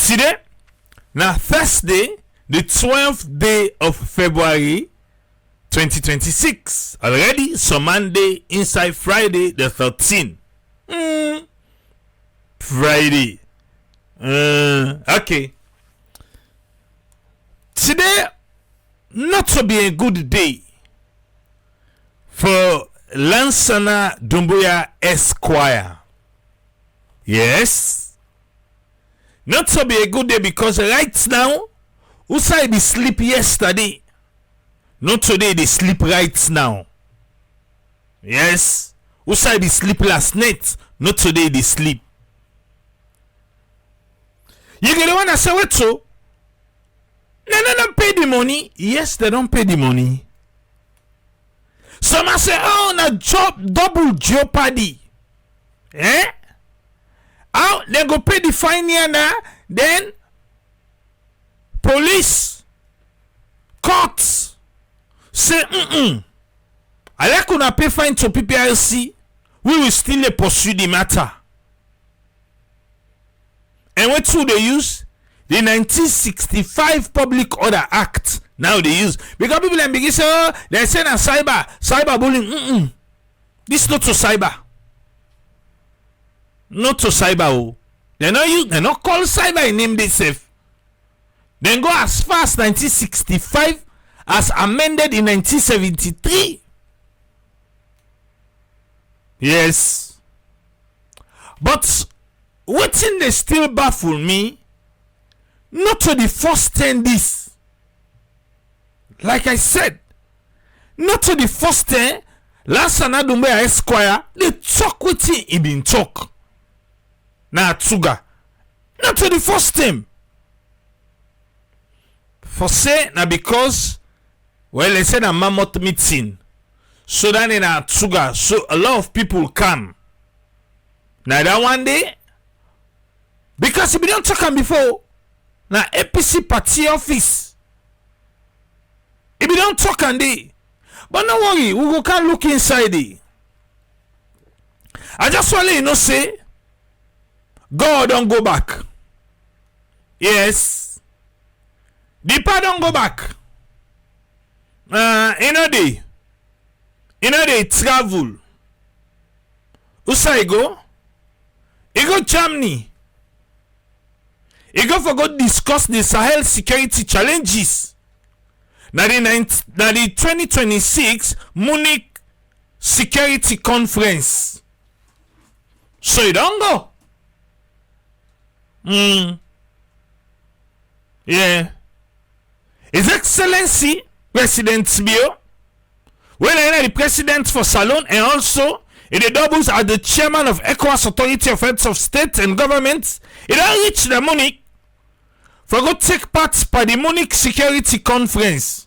Today, now Thursday, the 12th day of February 2026. Already, so Monday inside Friday the 13th. Friday. Okay. Today, not to be a good day for Lansana Dumbuya Esquire. Yes. Not to be a good day because right now, who said they sleep yesterday? Not today, they sleep right now. Yes. Who said they sleep last night? Not today, they sleep. You get the one that say what so? No, don't pay the money. Yes, they don't pay the money. Some say, oh, na double jeopardy. Eh? How they go pay the fine here now? Then police, courts say, I like una pay fine to PPRC. We will still pursue the matter. And what should they use? The 1965 Public Order Act. Now they use because people like begin say, oh, they say na cyber bullying. This not to cyber. Not to cyber. Oh. They not call cyber in name they safe. Then go as far as 1965 as amended in 1973. Yes. But what thing they still baffle me? Not to the first 10 this. Like I said, not to the first 10, Lansana Dumbuya Esquire, they talk with him, he been talk. Now Tsuga. Not to the first time. For say, now because, well, they said a mammoth meeting. So then in a Tsuga, so a lot of people come. Now that one day, because if we don't talk him before, now APC party office. If we don't talk on day, but no worry, we go can look inside it. I just want to let you know say, God don't go back. Yes. The part don't go back. They travel. Who say go? He go Germany. He go for go discuss the Sahel security challenges. Now the 2026 Munich Security Conference. So you don't go. Yeah. His Excellency President Bio, when I the president for Salon and also it doubles as the chairman of ECOWAS Authority of Heads of State and Governments, it don't reach the Munich for go take part by the Munich Security Conference.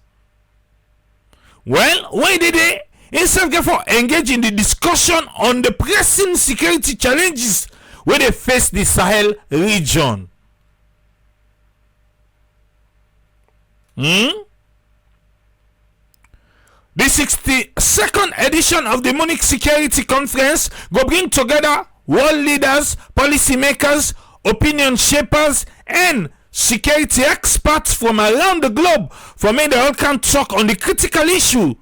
Well, why did they instead of engage in the discussion on the pressing security challenges where they face the Sahel region? The 62nd edition of the Munich Security Conference will bring together world leaders, policymakers, opinion shapers, and security experts from around the globe for me they all can talk on the critical issue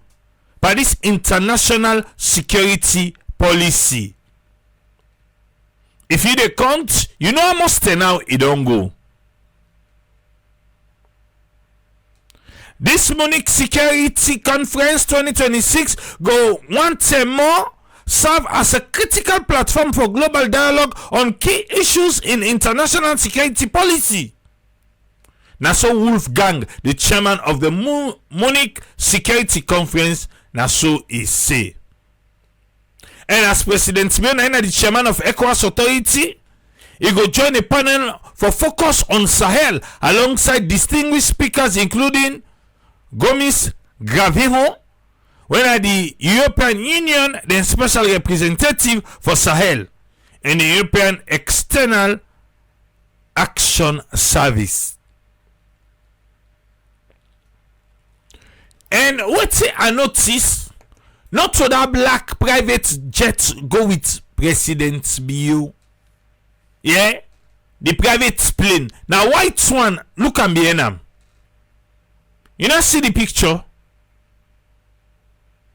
by this international security policy. If you dey count, you know almost now it don't go. This Munich Security Conference 2026 go one time more serve as a critical platform for global dialogue on key issues in international security policy. Naso Wolfgang, the chairman of the Munich Security Conference, Naso is say. And as President Leone, the chairman of ECOWAS Authority, he go join a panel for focus on Sahel alongside distinguished speakers including Gomis Graviho, when are the European Union, the special representative for Sahel, and the European External Action Service. And what I notice, not to that black private jet go with President Bio. Yeah, the private plane. Now white one, look and behind them. You know, see the picture?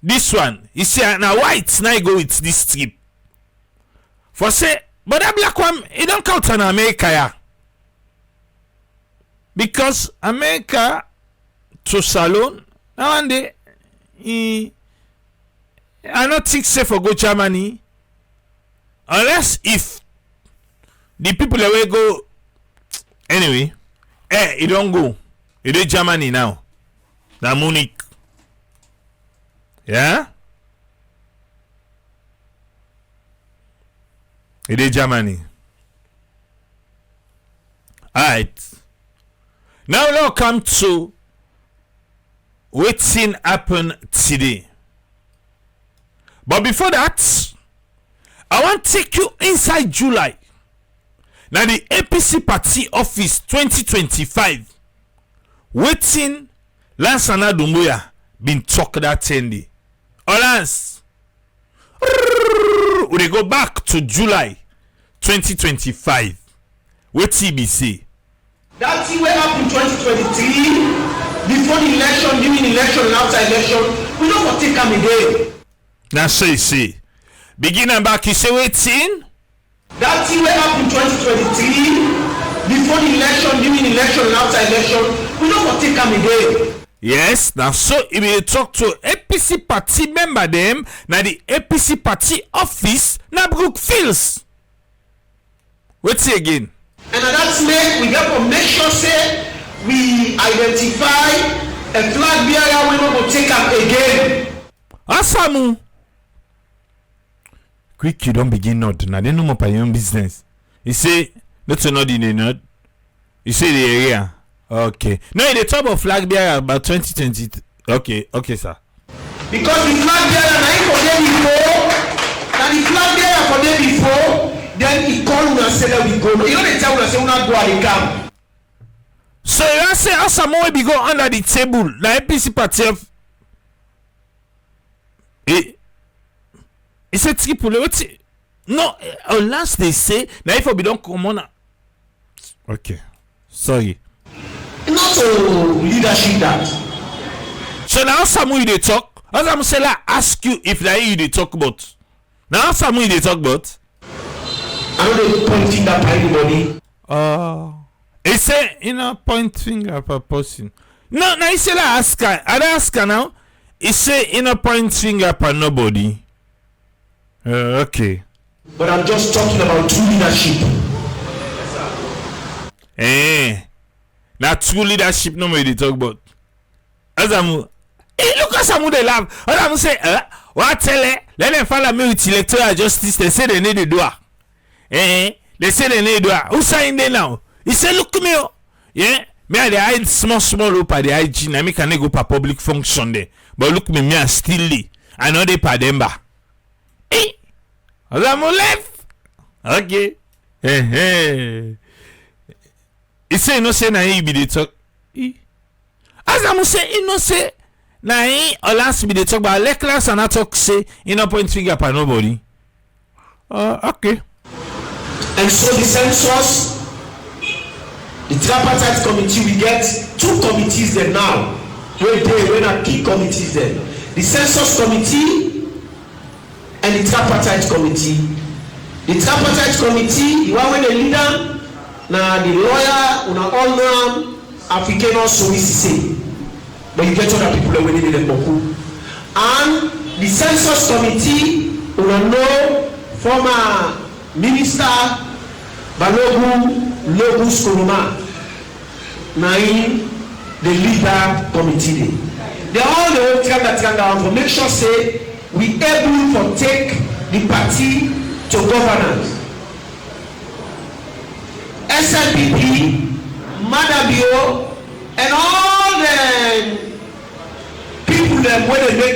This one, you see, now white, now you go with this strip. For say, but that black one, it don't count on America, yeah. Because America to salon, now and day, I not think safe for go Germany, unless if the people that will go anyway, it don't go. It is Germany now. Now Munich. Yeah? It is Germany. Alright. Now let's come to what's happen today. But before that, I want to take you inside July. Now the APC Party Office 2025. Waiting Lansana Dumbuya been talk that 10 day. Olans. We go back to July 2025. What TBC? That thing went up in 2023, before the election, during the election, and after election, we don't want to take them again. Now say. Beginning back, you say waiting? That thing went up in 2023, before the election, during the election, and after election, we don't want to take them again. Yes, now so if you talk to APC party member them, now the APC party office, now Brookfields. What's it again? And that's make we got to make sure say we identify a flag bearer we not go take up again. Asamu. Quick, you don't begin not. Now they no more your own business. You say that's not in the not. You say the area. Okay. No, in the top of flag bearer about 2020. Okay, sir. Because the flag bearer now for day before, and the flag bearer for day before, then he call una say that we go. You know they tell una say una go and come. So you say Asamoah will be go under the table. The APC party of it's a triple. No, unless they say now if we don't come on. Okay, sorry. Not so leadership that. So now Samuel they talk. As I'm saying, I ask you if that you they talk about. Now Samuel they talk about. I don't point finger at anybody. He say point finger per person. No, he say I ask her. I ask her now. He say point finger per nobody. Okay. But I'm just talking about true leadership. Now true leadership no more they talk about. As I'm look at some they laugh. As I'm say, what tell it? Let them follow me with electoral justice. They say they need to do it. They say they need to do it. Who signed there now? He say, look me, yeah. Me I hide small up at the IG. Now me can go for public function there. But look me I still lay. I know they Pademba. As I'm left. Okay. He say no say na he be the talk. As I'm say he no say na he or last be the talk, but Leklers and I talk say he no point finger for nobody. Okay. And so the census, the tripartite committee, we get two committees there now. When are key committees there. The census committee and the tripartite committee. The tripartite committee, the one with the leader. Now the lawyer, una all know African also we say, but you get other people that we need them boku. And the census committee, una know former minister Balogun Logus Kuruma. Now the leader committee. They all the whole triangle for make sure say we able to take the party to governance. SLPP, Madabio, and all the people them when they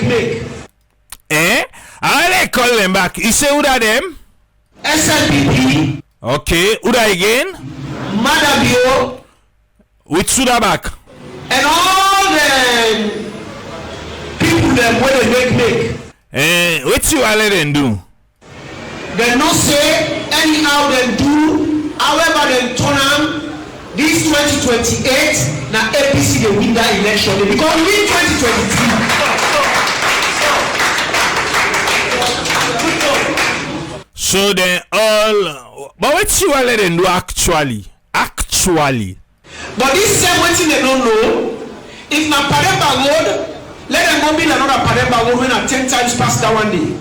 make. How they call them back? You say who are them? SLPP. Okay, who are again? Madabio. With Suda back. And all the people them when they make. What you all let them do? They not say anyhow they do. However, then turn am this 2028 na APC dey win that election. They become win 2023. So then all, but what you let them do actually? But this same wetin they don't know. If na Pademba road, let them go build another Pademba road when na 10 times past that one day.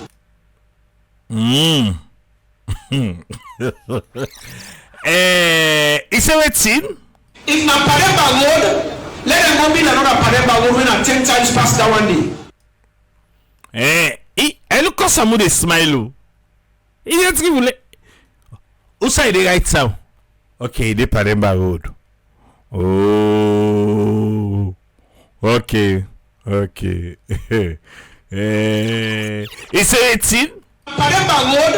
Is it waiting? If na Pademba road, let them go build another Pademba road when na 10 times past that one day. I look at some of the smile. Who side the right now? Okay, the Pademba road. Oh, okay. Is it 18? Pademba road,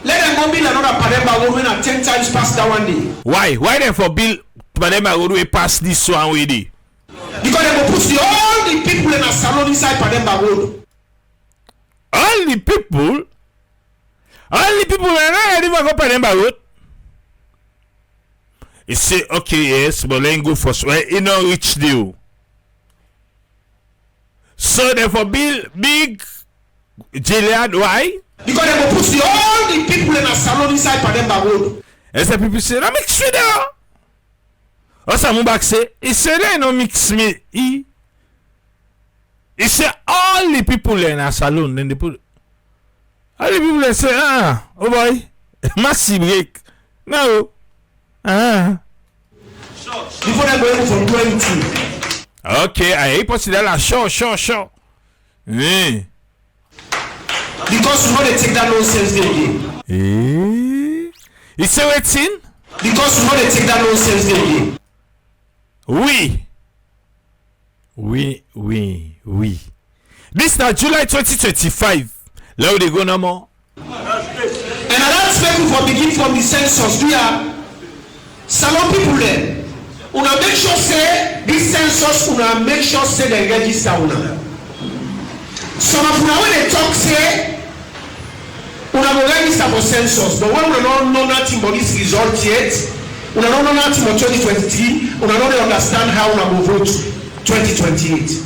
let them go build another Pademba road when na 10 times past that one day. Why then for build Pademba road we pass this one way day? Because they go put all the people in a salon inside Pademba road. All the people are not even go Pademba road. You say okay, yes, but let go first. Well, you know which deal. So therefore build big Gilead, why? Because they go put all the people in a salon inside Pademba road. And some people say, I mix me there. Or some back say, he said, they no mix me. He said, all the people in a salon, then they put all the people they say, oh boy, massive break. No. Before they go from 20. Okay, I possible that sure. Because you know they take that nonsense they again. You say waiting? Because you know they take that nonsense they again. Oui. This now July 2025. Let they go no more. And that's people for begin from the census. We are salon people there. Una make sure say this census. Una make sure say they register una. Some of una when they talk say una go register for census, but when we don't know nothing about this result yet, una don't know nothing about 2023, una don't understand how una go vote 2028.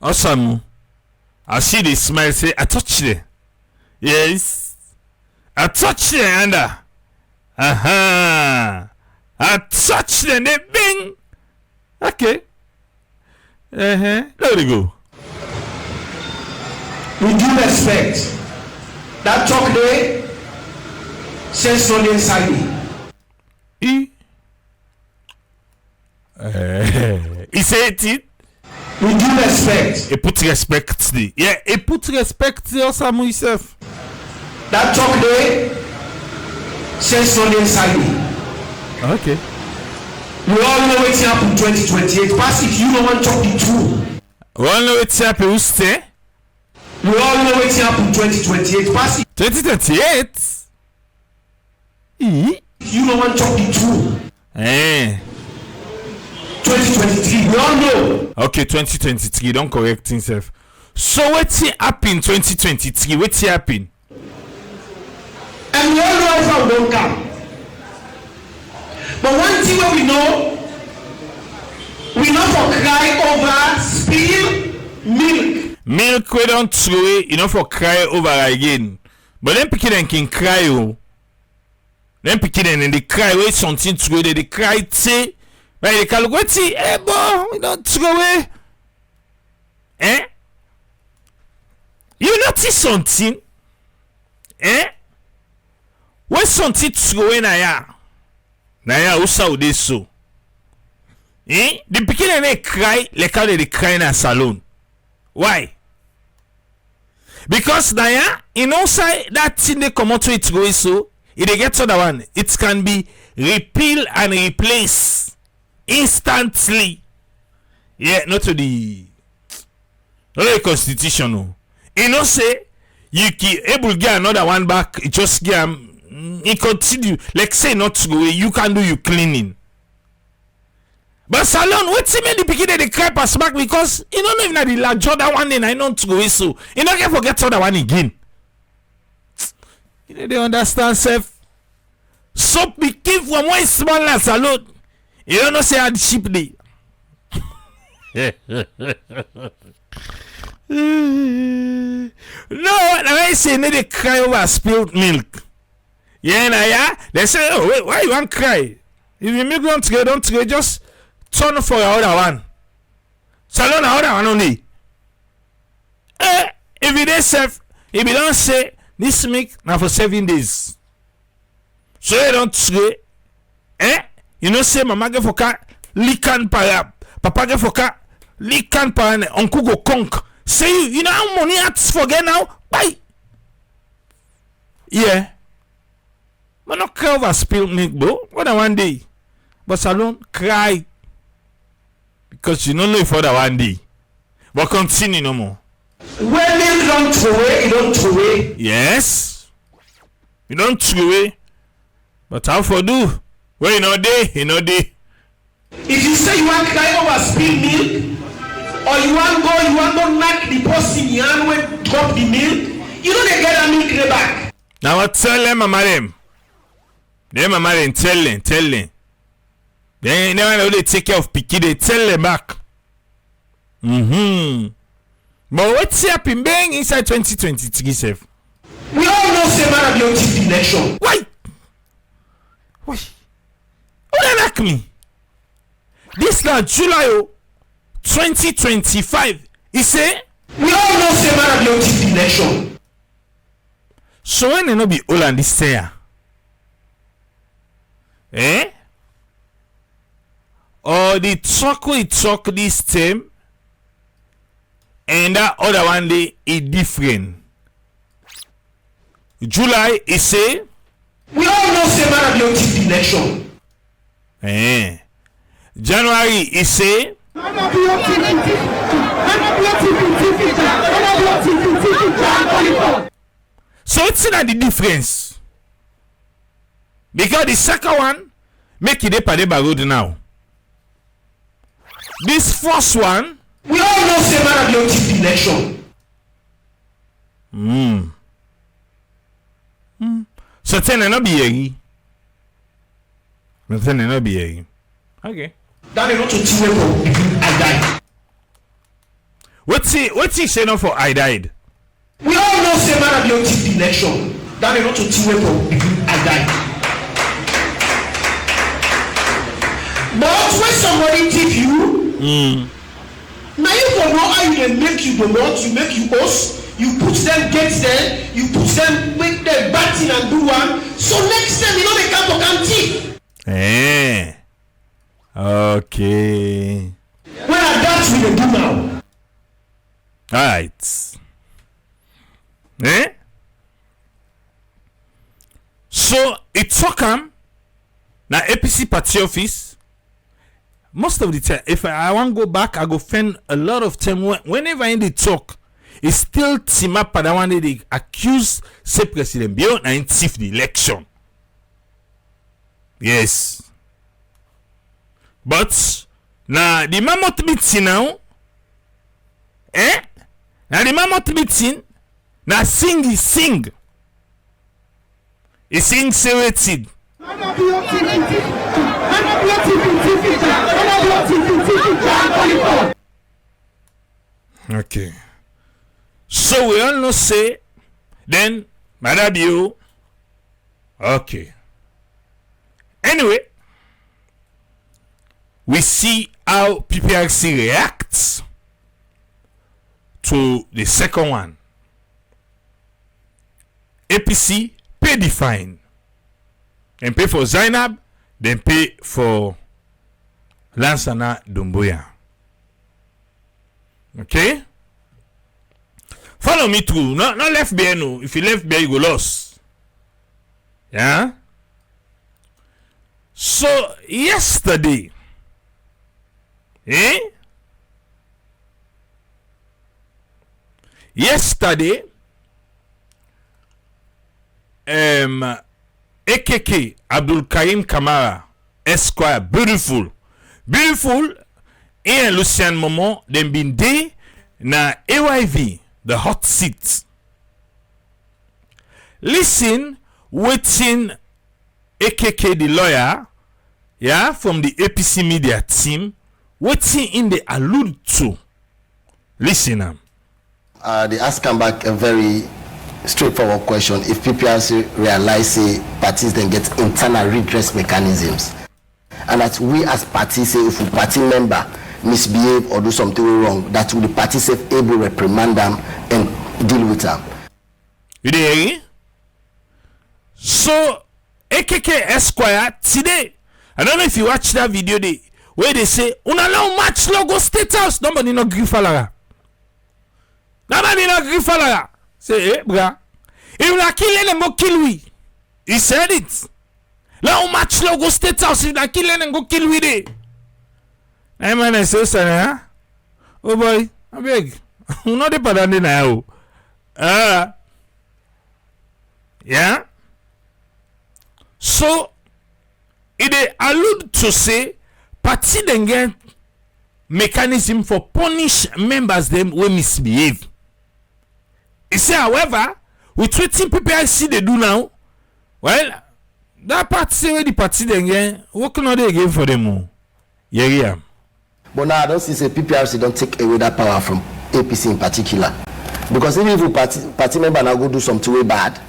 Awesome. I see the smile say I touch it. Yes. I touch it under. I touch it and they bing. Okay. There we go. With due respect, that talk there says no inside me. He said it. With due respect. He put respect there. Yeah, he put respect there also himself. That talk there says no inside me. Okay. We all know what's happened 2028. Pass if you don't want to talk the truth. We all know what's happened. Who say? We all know what's happened 2028. Pass it. 2028? You don't want to talk the truth. 2023, we all know. Okay, 2023, don't correct himself. So what's happened 2023? What's happened? And we all know how we don't come. But one thing what we know for cry over spill milk. Milk we don't throw it, for cry over again. But then pikin them can cry Then pikin them and they cry with something through they cry say, but they call what's it? Boy, we don't throw it. You notice something? When something throw in Naya usa ude so. The pikin they cry like how they cry in a salon. Why? Because Naya, say that thing they come out to it go so, if they get other one, it can be repeal and replace instantly. Yeah, not to the constitution. No. Say you can able to get another one back, just get it continue. Like say not to go away, you can do your cleaning. But salon, what's it mean the beginning they cry pass back because you don't know if the large other one then I not to go away so you don't get forget other one again. They understand self. So pikin from one small la salute. You don't know say how the sheep dey. No, I say no dey cry over spilled milk. Yeah, nah, yeah. They say, oh wait, why you want cry? If you milk don't trade, just turn for your other one. Salon the other one only. If you dey safe, if you don't say this milk now for 7 days. So you don't trade. You know say mama get for car likan para, papa get for car likan para, uncle go conk. Say you know how money ads forget now? Bye. Yeah. But not cry over spilled milk, bro. What a one day. But Salon cry. Because you don't know if other one day. But continue no more. When milk don't throw away, you don't throw away. Yes. You don't throw away. But how for do? Well, you know day, you know day. If you say you want cry over spilled milk, or you want go knock the person in hand when drop the milk, you don't get that milk in the back. Now what tell them, mama them? Them mama them tell them. They never really take care of picky, they tell them back. But what's happening being inside 2023, Sef? We all know say man be on the election. Why? Who don't like me? This now July 2025. He say we all know say man be on the election. So when they no be all on this year, or the talk we talk this time, and that other one day is different. July he say we all know say man be on the election. January he say so it's not the difference. Because the second one make it a Pademba road now. This first one we all know say man be on the election. So ten not be here. Ten not be here. Okay. That is not to two way for I died. What's he saying for I died? We all know say man be on the election. That is not to two way for I died. But when somebody tip you, now you go know how you can make you promote, you make you host, you put them gates there, you put them make them batting and do one. So next time you know they come to tip. Okay. When I dance we dey do now. Alright. So it took him na APC party office. Most of the time, if I want to go back, I go spend a lot of time. Whenever in the talk, it's still Tima Padawande they accuse say President Bio and thief the election. Yes. But now the mammoth meeting now, now the mammoth meeting, now sing. He sing serrated. Okay. So we all know say then Madabio. Okay. Anyway, we see how PPRC reacts to the second one. APC pay the fine. And pay for Zainab, then pay for Lansana Dumbuya. Okay? Follow me through. Not left behind. No. If you left behind, you go lost. Yeah? So, yesterday, yesterday, AKK Abdul Karim Kamara Esquire, beautiful, and Lucian Momo, them been there na AYV, the hot seat. Listen, waiting AKK the lawyer, yeah, from the APC media team, what's in they allude to? Listen am. They ask come back a very straightforward question. If PPRC realize say parties then get internal redress mechanisms, and that we as parties say if a party member misbehave or do something wrong, that will the party say able to reprimand them and deal with them. You hear? So AKK Esquire today, I don't know if you watch that video day where they say una now match logo state house. Nobody no gree falaga. Nobody no gree falaga. Say bra. If na kill them go kill we. He said it. Now match logo state house. If na kill them go kill we day. Hey man, I say huh? Oh boy, I beg. You know the pattern now. Yeah. So it allude to say party then get mechanism for punish members them when misbehave. He say, however, with what PPRC they do now, well, that party say where the party then get working on they again for them all. Yeah. But now I don't see say PPRC don't take away that power from APC in particular, because even if a party member now go do something way bad,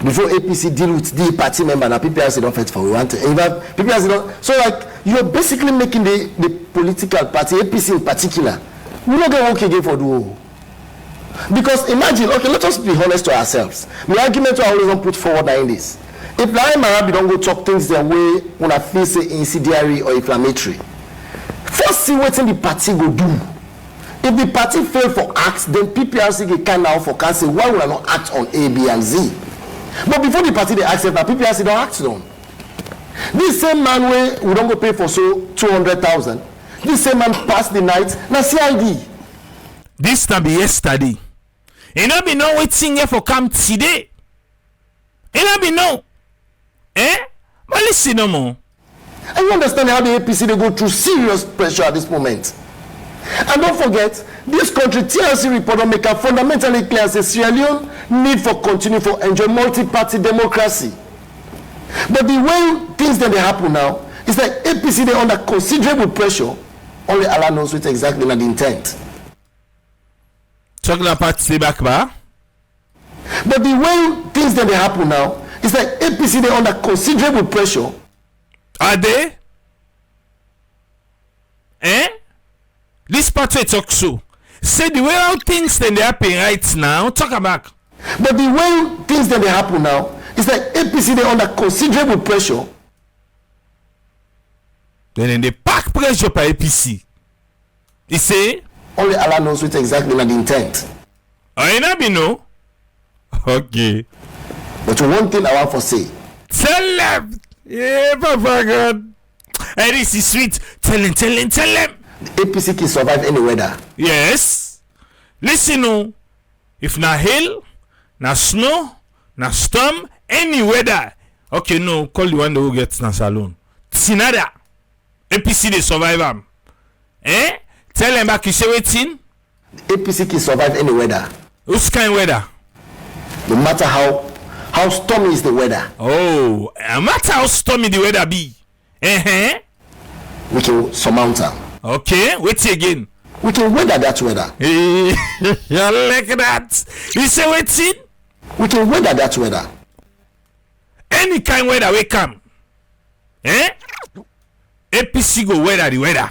before APC deal with the party member, now PPRC don't fight for we want to. PPRC don't. So like you're basically making the political party APC in particular, we not get work again for do. Because imagine, okay, let us be honest to ourselves. The argument I always don't put forward now in this. If Lion Marabi don't go talk things their way when I feel say incendiary or inflammatory, first see what the party go do. If the party fail for acts, then PPRC can now forecast say why will I not act on A, B, and Z. But before the party they accept that PPRC don't act on. This same man way we don't go pay for so 200,000. This same man passed the night na CID. This na be yesterday. You know be no waiting here for come today. You know be no. But listen no more. And you understand how the APC they go through serious pressure at this moment. And don't forget, this country TLC report will make a fundamentally clear say Sierra Leone need for continue for enjoy multi-party democracy. But the way things that they happen now is like APC they under considerable pressure. Only Allah knows what exactly the intent. Talking about stay back bar. But the way things that they happen now is like APC they under considerable pressure. Are they? This part we talk so. Say the way how things then they happen right now. Talk about. But the way things that they happen now is like APC they under considerable pressure. Then they pack pressure by APC. He say only Allah knows what exactly the intent. Oh, you not be no. Okay. But one thing I want to say. Tell them. Yeah, Papa God. Hey, this is sweet. Tell them. The APC can survive any weather. Yes. Listen, no. If na hail, na snow, na storm, any weather. Okay, no. Call the one who gets na saloon. Tinada. APC they survive am. Tell them back you say waiting. The APC can survive any weather. Which kind of weather? No matter how stormy is the weather. Oh, no matter how stormy the weather be. We can surmount them. Okay, wait again. We can weather that weather. You like that? You say waiting? We can weather that weather. Any kind of weather we come. APC go weather the weather.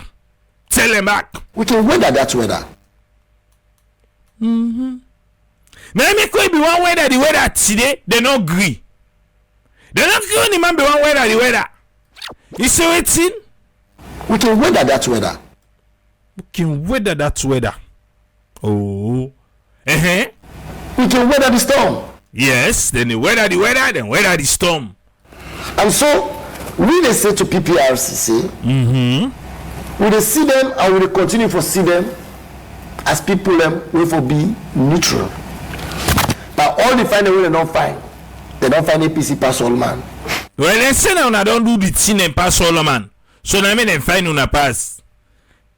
Tell them back. We can weather that weather. Now make we be one weather the weather today. They not agree. They not agree when the man be one weather the weather. You say waiting? We can weather that weather. We can weather that weather. Oh. We can weather the storm. Yes, then they weather the weather, then weather the storm. And so, we they say to PPRC, say, we they see them and we they continue to see them as people will for be neutral. But all they find way they don't find APC pass all man. Well, they say now I don't do the thing and pass all man. So now they find una pass.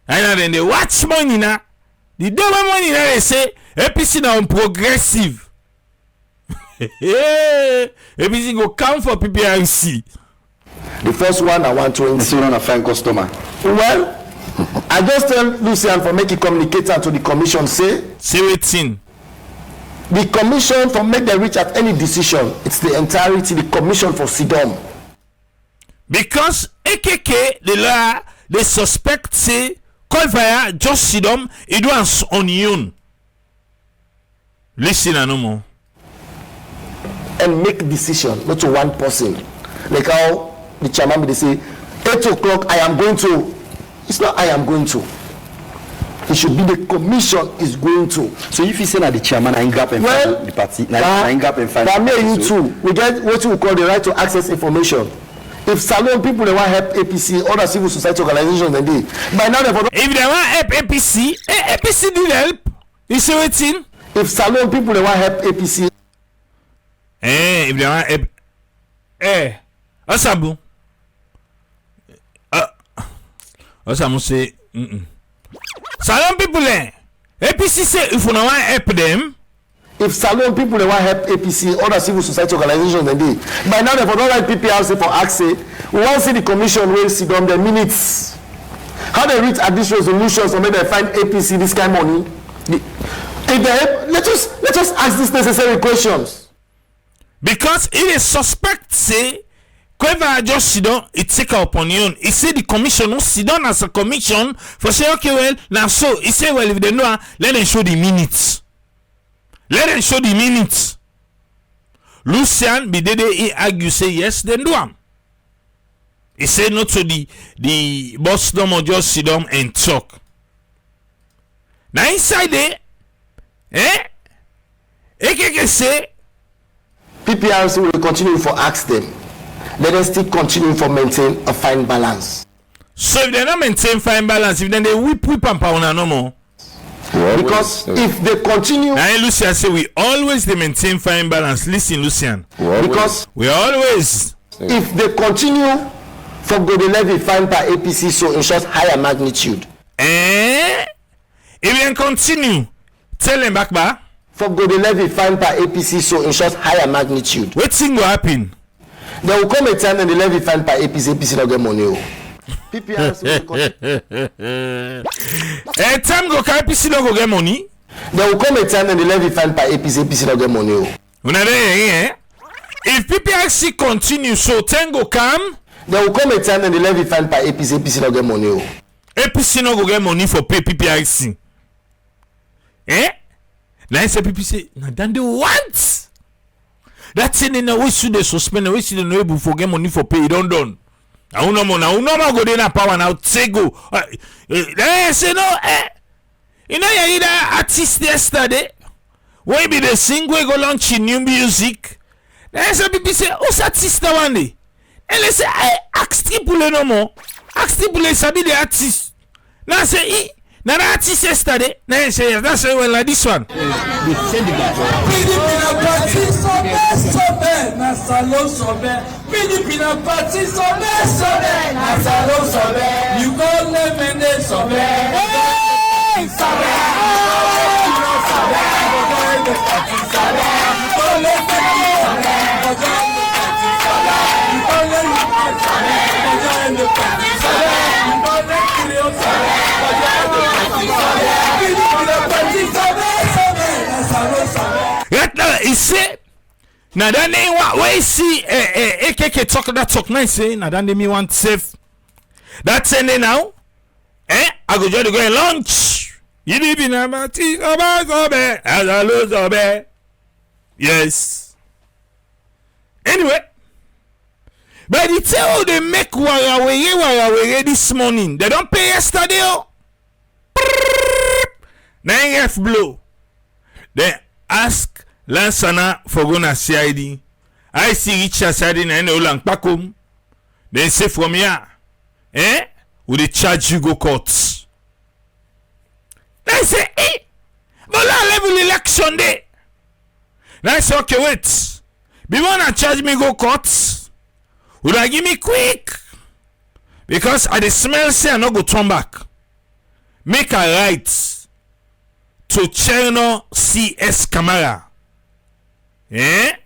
And then they watch money now. The double money now they say APC now progressive. APC go come for PPRC. The first one I want to still on a fine customer. Well, I just tell Lucian for make it communicate to the commission say what's in. The commission for make them reach at any decision. It's the entirety the commission for Sidom. Because AKK the law they suspect say Colvaya just Sidom it was on you. Listen no more. And make decision, not to one person. Like how the chairman they say 8 o'clock I am going to. It's not I am going to. It should be the commission is going to. So if you say that the chairman I gap and well, the party, I gap and find. You too. We get what we call the right to access information. If Salon people they want help APC, other civil society organizations, then they by now they if they want help APC, APC did help. You see what's in? If Salon people they want help APC, if they want help, Osabu. Osamu say, Salon people, APC say if you want help them. If Salon people they want help APC, other civil society organizations, then they by now they don't like PPRC for access. We want to see the commission will sit on the minutes. How they reach at this resolutions or maybe they find APC this kind of money. If they let us ask these necessary questions. Because it is suspect say whoever just sit down, it take upon you. He say the commission no sit down as a commission for say okay well now so he say well if they know let them show the minutes. Let them show the minutes. Lucian Bidede he argue say yes then do am. He say no to the boss no more just sit down and talk. Now inside there, AKK say PPRC will continue for ask them. Let us still continue for maintain a fine balance. So if they not maintain fine balance, if then they whip and pound no more. Because if they continue, now Lucian say we always they maintain fine balance. Listen, Lucian. Because we always if they continue for go the levy fine per APC, so in short higher magnitude. If they continue, tell them back back. For go the levy fine per APC, so in short higher magnitude. What thing will happen? There will come a time when the levy fine per APC not get money. PPRC a time go APC no go get money. There will come a time when the levy fine per APC not get money. If PPRC continue, so time go come. There will come a time when the levy fine per APC not get money. APC no go get money for pay PPRC. Now I say PPC now then they want. That's in a way should they suspend, we should know able for get money for pay. Don't done. Now no more go dey na power now take go. They say no. You know you hear artist yesterday. We be the sing we go launch new music. Then say people say who's artist that one day? And they say I ask people no more. Ask people sabi the artist. Now say now the artist yesterday. Now say yes, that's well like this one. You go Lemende sobe. He said, now that name what we see AKK talk that talk nice say now that me want safe. That's ending now. I go just go and lunch. You live in a party, as I lose obey. Yes. Anyway, but the tell they make wire this morning. They don't pay yesterday. 9F blow. They ask Lansana for gonna CID. I see Richard CID na ene ulang pakum. Then say from here, will they charge you go courts? They say, but la level election day. Then I say, okay, wait. Before na charge me go courts, would I give me quick? Because I the smell say I no go turn back. Make a right to channel CS camera. He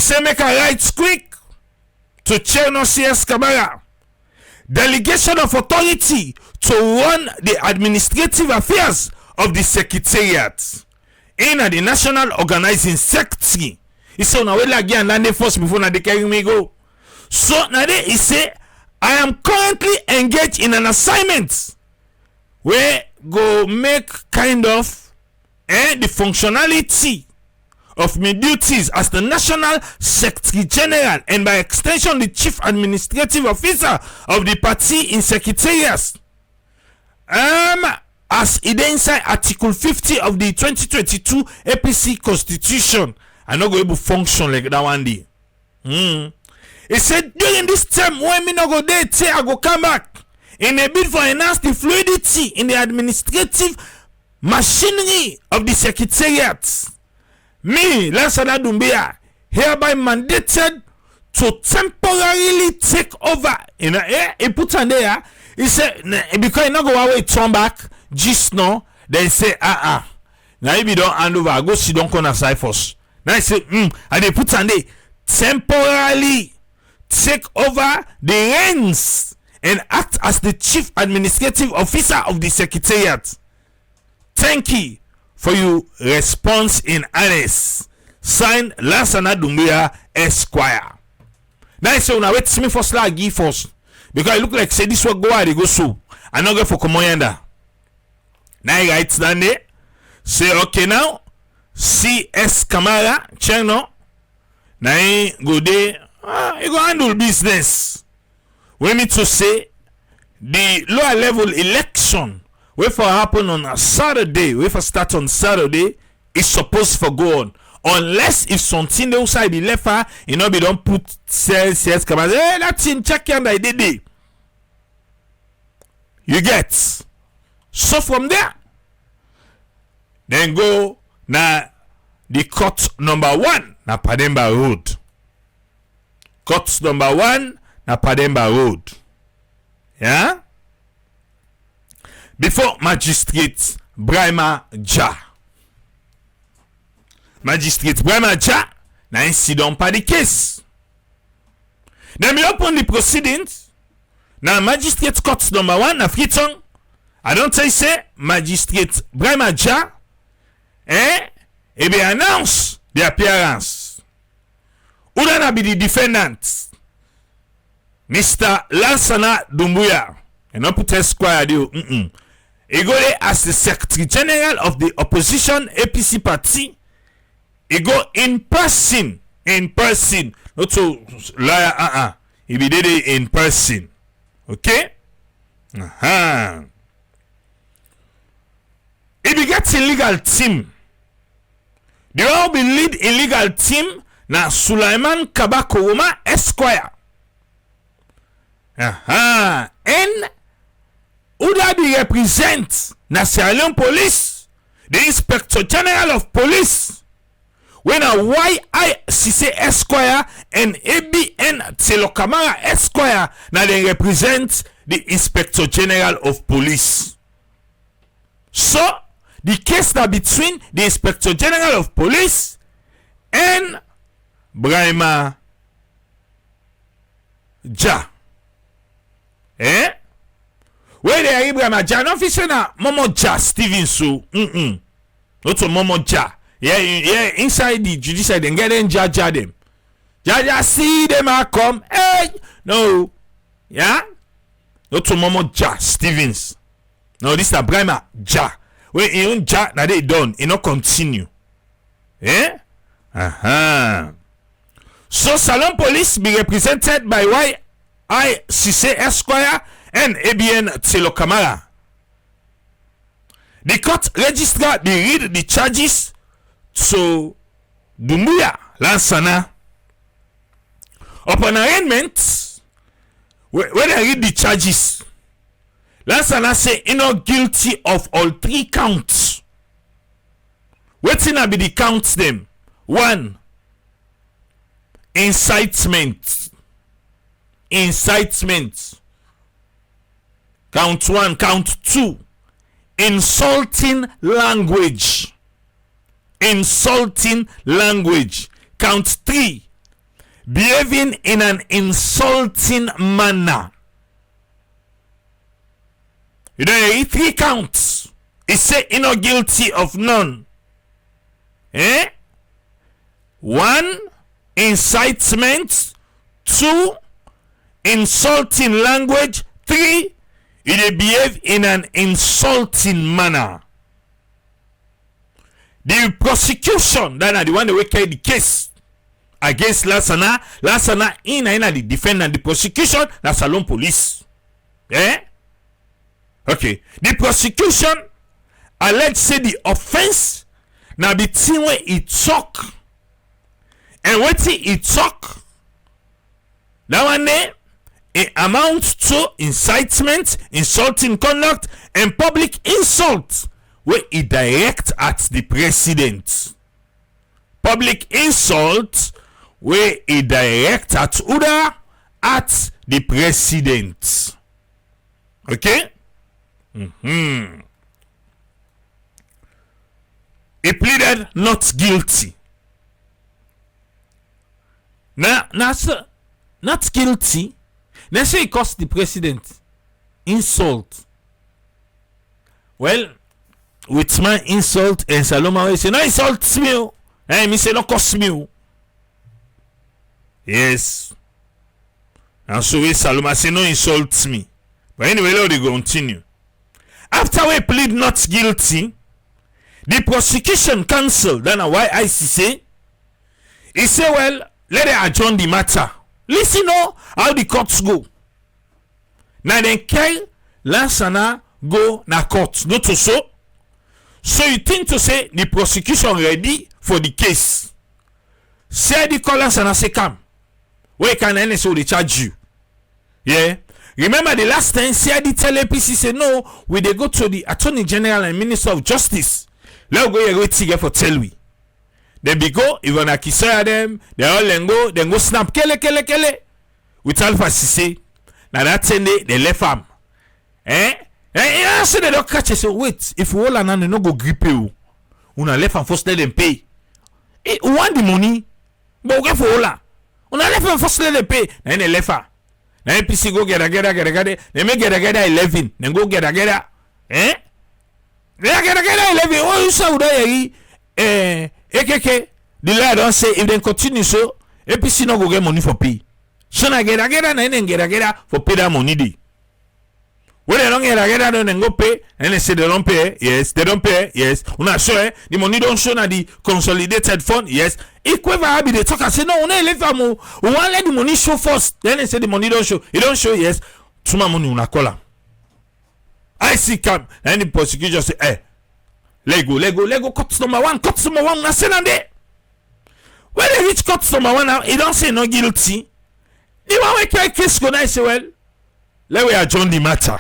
say make a right quick. to Cherno CS Kamara. Delegation of authority to run the administrative affairs of the secretariat in the national organizing secretary. He said, "Now we again land first before na they carry me go." So now he say, "I am currently engaged in an assignment where go make kind of the functionality of my duties as the National Secretary General and by extension the Chief Administrative Officer of the party in Secretariat. As it inside Article 50 of the 2022 APC Constitution, I not go able to function like that one day." He said, "During this term, when me not go there, I go come back in a bid for enhance the fluidity in the administrative machinery of the Secretariat. Me, Lansana Dumbuya, hereby mandated to temporarily take over." He put on there. He said, because he not go away, turn back, just now. Then he say, now if you don't hand over, go sit down corner side first. Now he say, and they put on there, temporarily take over the reins and act as the Chief Administrative Officer of the Secretariat. Thank you for your response in earnest. Signed, Lansana Dumbuya Esquire. Now I say, "Una wait me for slag give first because it look like say this will go out they go so. I not go for command." Now I write down there. Say okay now. CS Kamara channel. Now I go there. You go handle business. We need to say the lower level election. We for happen on a Saturday, we for start on Saturday, it's supposed to go on. Unless if something outside be left, you know, we don't put CS come and hey, that's in check and I did it. You get. So from there, then go na the court number 1 na Pademba Road. Court number 1 na Pademba Road. Yeah? Before Magistrate Braima Jah. Magistrate Braima Jah na incident pa the case. Then we open the proceedings. Now Magistrate Court number 1 na Freetown. I don't say Magistrate Braima Jah he be announce the appearance. Who gonna be the defendant? Mr. Lansana Dumbuya. And not put Esquire deal. He go there as the Secretary General of the opposition APC party. He go in person. Not to liar. He be there in person. Okay? He be get illegal team. They all be lead illegal team na Sulaiman Kabakowoma Esquire. And who that be represent na Sierra Leone Police, the Inspector General of Police, when a YICC Esquire and ABN Telokamara Esquire na they represent the Inspector General of Police. So the case that between the Inspector General of Police and Braima Jah. Where they are Braima Jah, no officer na Momo Jah Steven so. Not to Momo Jah. Yeah, inside the judiciary, then get in Jah them. Jah see them a come. Hey, no. Yeah? Not to Momo Jah Stevens. No, this is a Braima Jah. When in Jah na they done, it not continue. So Salon Police be represented by YICC Esquire and ABN Telokamara. The court registrar they read the charges to Dumbuya Lansana. Upon arraignment, when I read the charges, Lansana say he not guilty of all 3 counts. Wetin na be the counts them? 1. Incitement. Count 1. Count 2. Insulting language. Count 3. behaving in an insulting manner. You know, 3 counts. He say he not guilty of none. 1, incitement. 2, insulting language. 3, he behave in an insulting manner. The prosecution, that are the one that will carry the case against Lansana in the defendant, the prosecution, that's Salon Police. Okay. The prosecution alleged say the offense now the thing where he talk and what he talk. That one there, it amounts to incitement, insulting conduct, and public insult where he direct at the president. Public insult where he direct at Uda at the president. Okay? He pleaded not guilty. Now, sir, not guilty. They say he cost the president insult. Well, with my insult and Saloma will say, no insult me. And me say, no cost me. Yes. And so we Saloma say, no insult me. But anyway, let me continue. After we plead not guilty, the prosecution counsel, then why IC say, he say, well, let it adjourn the matter. Listen how the courts go. Now then carry Lansana go na court. Not to so. So you think to say the prosecution ready for the case. Say the call Lansana say come. Where can NSO they charge you? Yeah. Remember the last time CID tell APC say no, we they go to the Attorney General and Minister of Justice. Let go here wait to for tell we. Then we go, even a kisaya them, they all then go snap kele. With Alpha Sise. Now that 10 day, they left farm. So they don't catch it. So wait, if we all are not go grip you, una left and first let them pay. We want the money, but we get for all. Una left and first let them pay. Then they left her. Then APC go get. They make get 11. Then go get. They get 11. Oh, you saw that AKK, the law don't say if they continue so, APC no go get money for pay. So na get and then get for pay that money dey. When they don't get then go pay, and they say they don't pay, yes, they don't pay, yes. Una sure the money don't show na the consolidated fund, yes. Equivalent be they talk and say no, una let am we want let the money show first. Then they say the money don't show. It don't show, yes. Tuma money una call am. I see come and the prosecutor say, Lego, cut number one, na say na there. When they reach cut number 1 now, he don't say no guilty. The one we carry case go now say, well, let we adjourn the matter.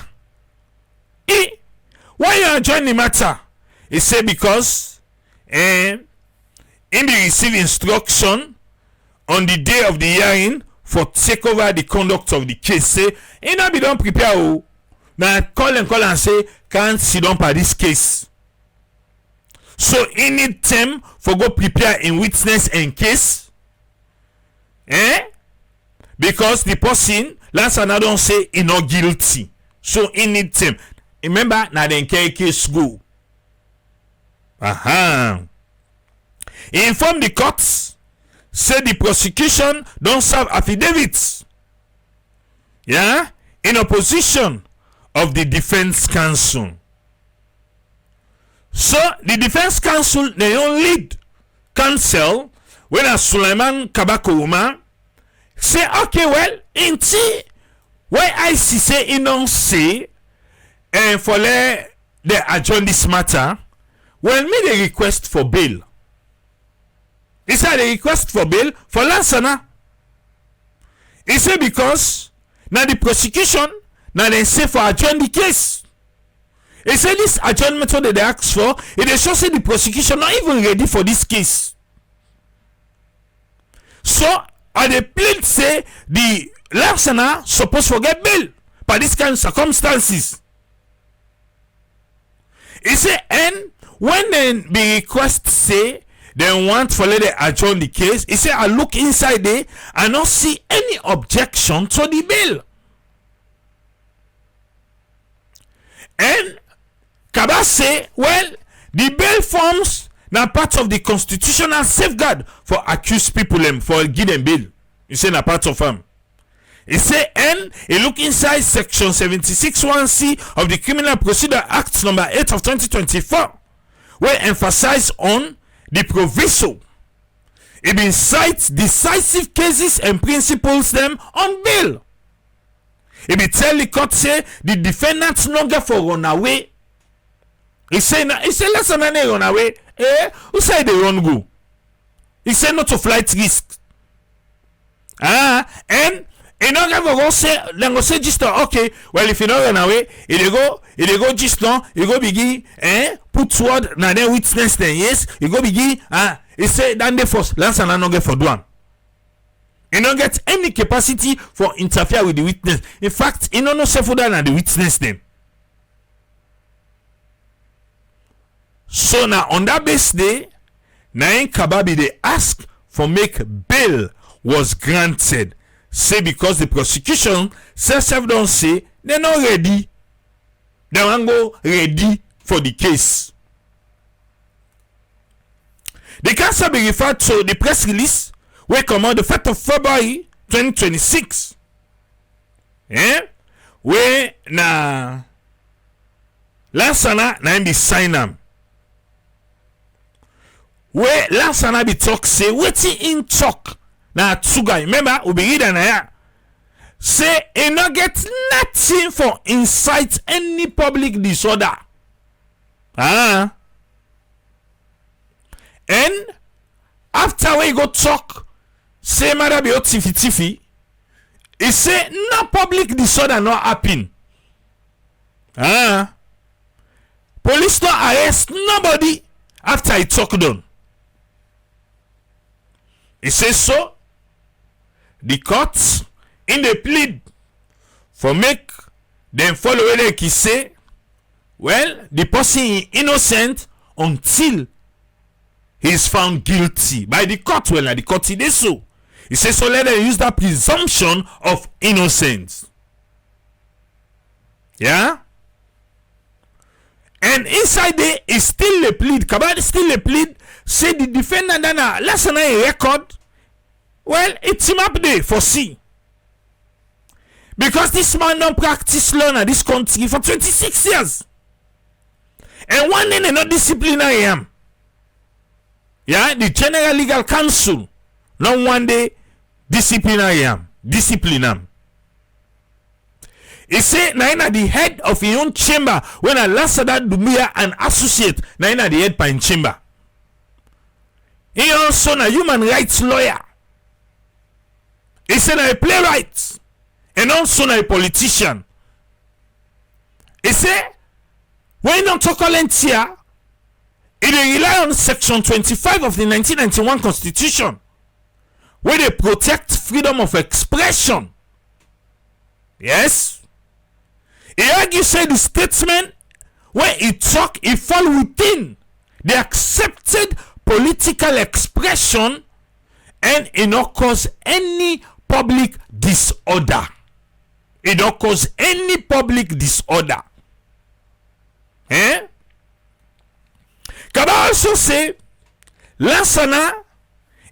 Why you adjourn the matter? He say because in the receive instruction on the day of the hearing for take over the conduct of the case. Say, he not be done prepare. Now call and say, can't sit down for this case. So he need time for go prepare in witness and case. Because the person Lansana don't say he not guilty. So he need time. Remember, now the case go. He informed the courts, say the prosecution don't serve affidavits. Yeah? In opposition of the defense counsel. So the defense counsel, they don't lead counsel when a Suleiman Kabakouma say, okay, well, inti why I say he don't say and for they adjourn this matter, well, made a request for bail. He said a request for bail for Lansana. He said because now the prosecution now they say for adjourn the case. He said this adjournment that they asked for, it is shows the prosecution not even ready for this case. So, the plaintiff say the Lansana supposed to get bail by this kind of circumstances. He say, and when then the request say they want for let them adjourn the case. He say I look inside there and not see any objection to the bill. And Kaba say, well, the bail forms now part of the constitutional safeguard for accused people for give them bail. You say na part of them. He say, and he look inside section 76(1)(c) of the Criminal Procedure Act number 8 of 2024, where emphasize on the proviso. It been cites decisive cases and principles them on bail. It be tell the court say the defendants no get for run away. He say let's not run away. Who say they run go? He say not to flight risk. And you know go say then go say just okay. Well, if you not run away, they go just now. You go begin put word na then witness then yes. You go begin he say then the first Lansana no get for do am. You don't get any capacity for interfere with the witness. In fact, you don't know self than the witness them. So now on that base day, Nain Kababi they ask for make bail was granted. Say because the prosecution self don't say they're not ready. They won't go ready for the case. The case be referred to the press release we come on the 1st of February 2026. We na Lansana na be sign am. We Lansana be talk say wetin in talk na two guy. Remember we be reading na say he no get nothing for incite any public disorder. And after we go talk say mother be tiffy he say no public disorder no happen. Police don't arrest nobody after he talk done. He says so the courts in the plead for make them follow like he say well the person is innocent until he is found guilty by the court. Well, the court did so. He says so let them use that presumption of innocence. Yeah? And inside there is still a plead. Kabad still a plead. Say the defendant dana last night a record. Well, it's him up there for C. Because this man don't practice law in this country for 26 years. And one day they not disciplinary him. Yeah, the General Legal Council not one day discipline him. He say na the head of his own chamber when a Lansana Dumbuya an associate na the head pine chamber. He also a human rights lawyer. He say na a playwright and also na a politician. He say when you don't talk here, it rely on section 25 of the 1991 Constitution, where they protect freedom of expression. Yes. He argues say the statement where he talk, it fall within the accepted political expression and it not cause any public disorder. It don't cause any public disorder. Can I also say Lansana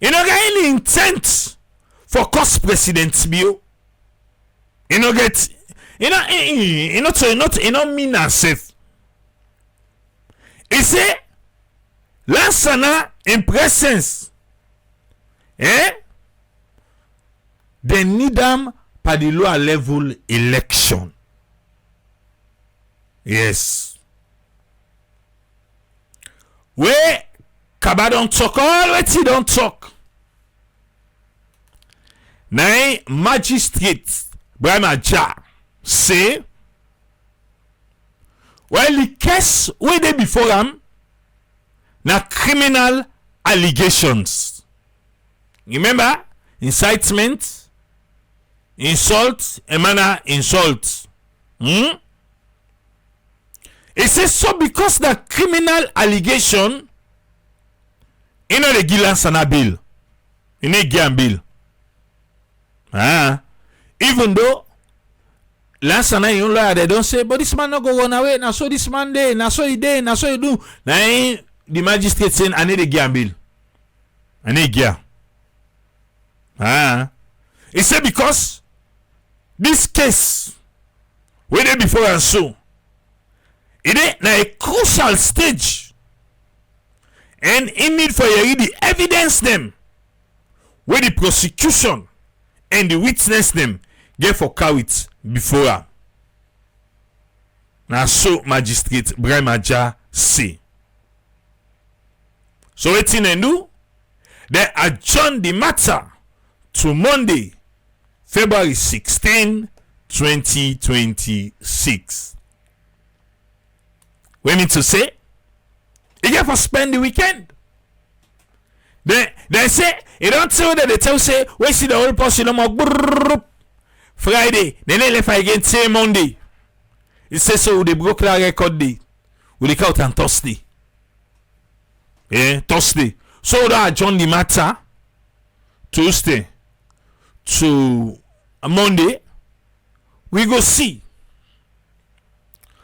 you know get any intent for cost President Bio? You know get you know mean herself. He say Lansana in presence they need them for the lower level election. Yes. Where Kaba don't talk, all what he don't talk. Now, Magistrate Braima Jah say, well, the case where they before them, na criminal allegations. Remember, incitement, insult, a manner insult. It says so because the criminal allegation You know the give Lansana bill. You need give bill. Even though Lansana you lawyer they don't say, but this man not go run away. Now so this man day, now so he day, now so he do. Now the magistrate saying I need a give bill. I need give. He said because this case where they before and so it is now a crucial stage. And in need for you the evidence them where the prosecution and the witness them get for carried before her. Now so Magistrate Braima Jah say. So what they do? They adjourn the matter to Monday, February 16, 2026. We mean to say, you get for spend the weekend. They say, you don't tell that they tell say, we see the whole person no more Friday, then they left again say Monday. It says so they broke the record day. We they count on Thursday. Thursday. So that adjourn the matter Tuesday to Monday. We go see.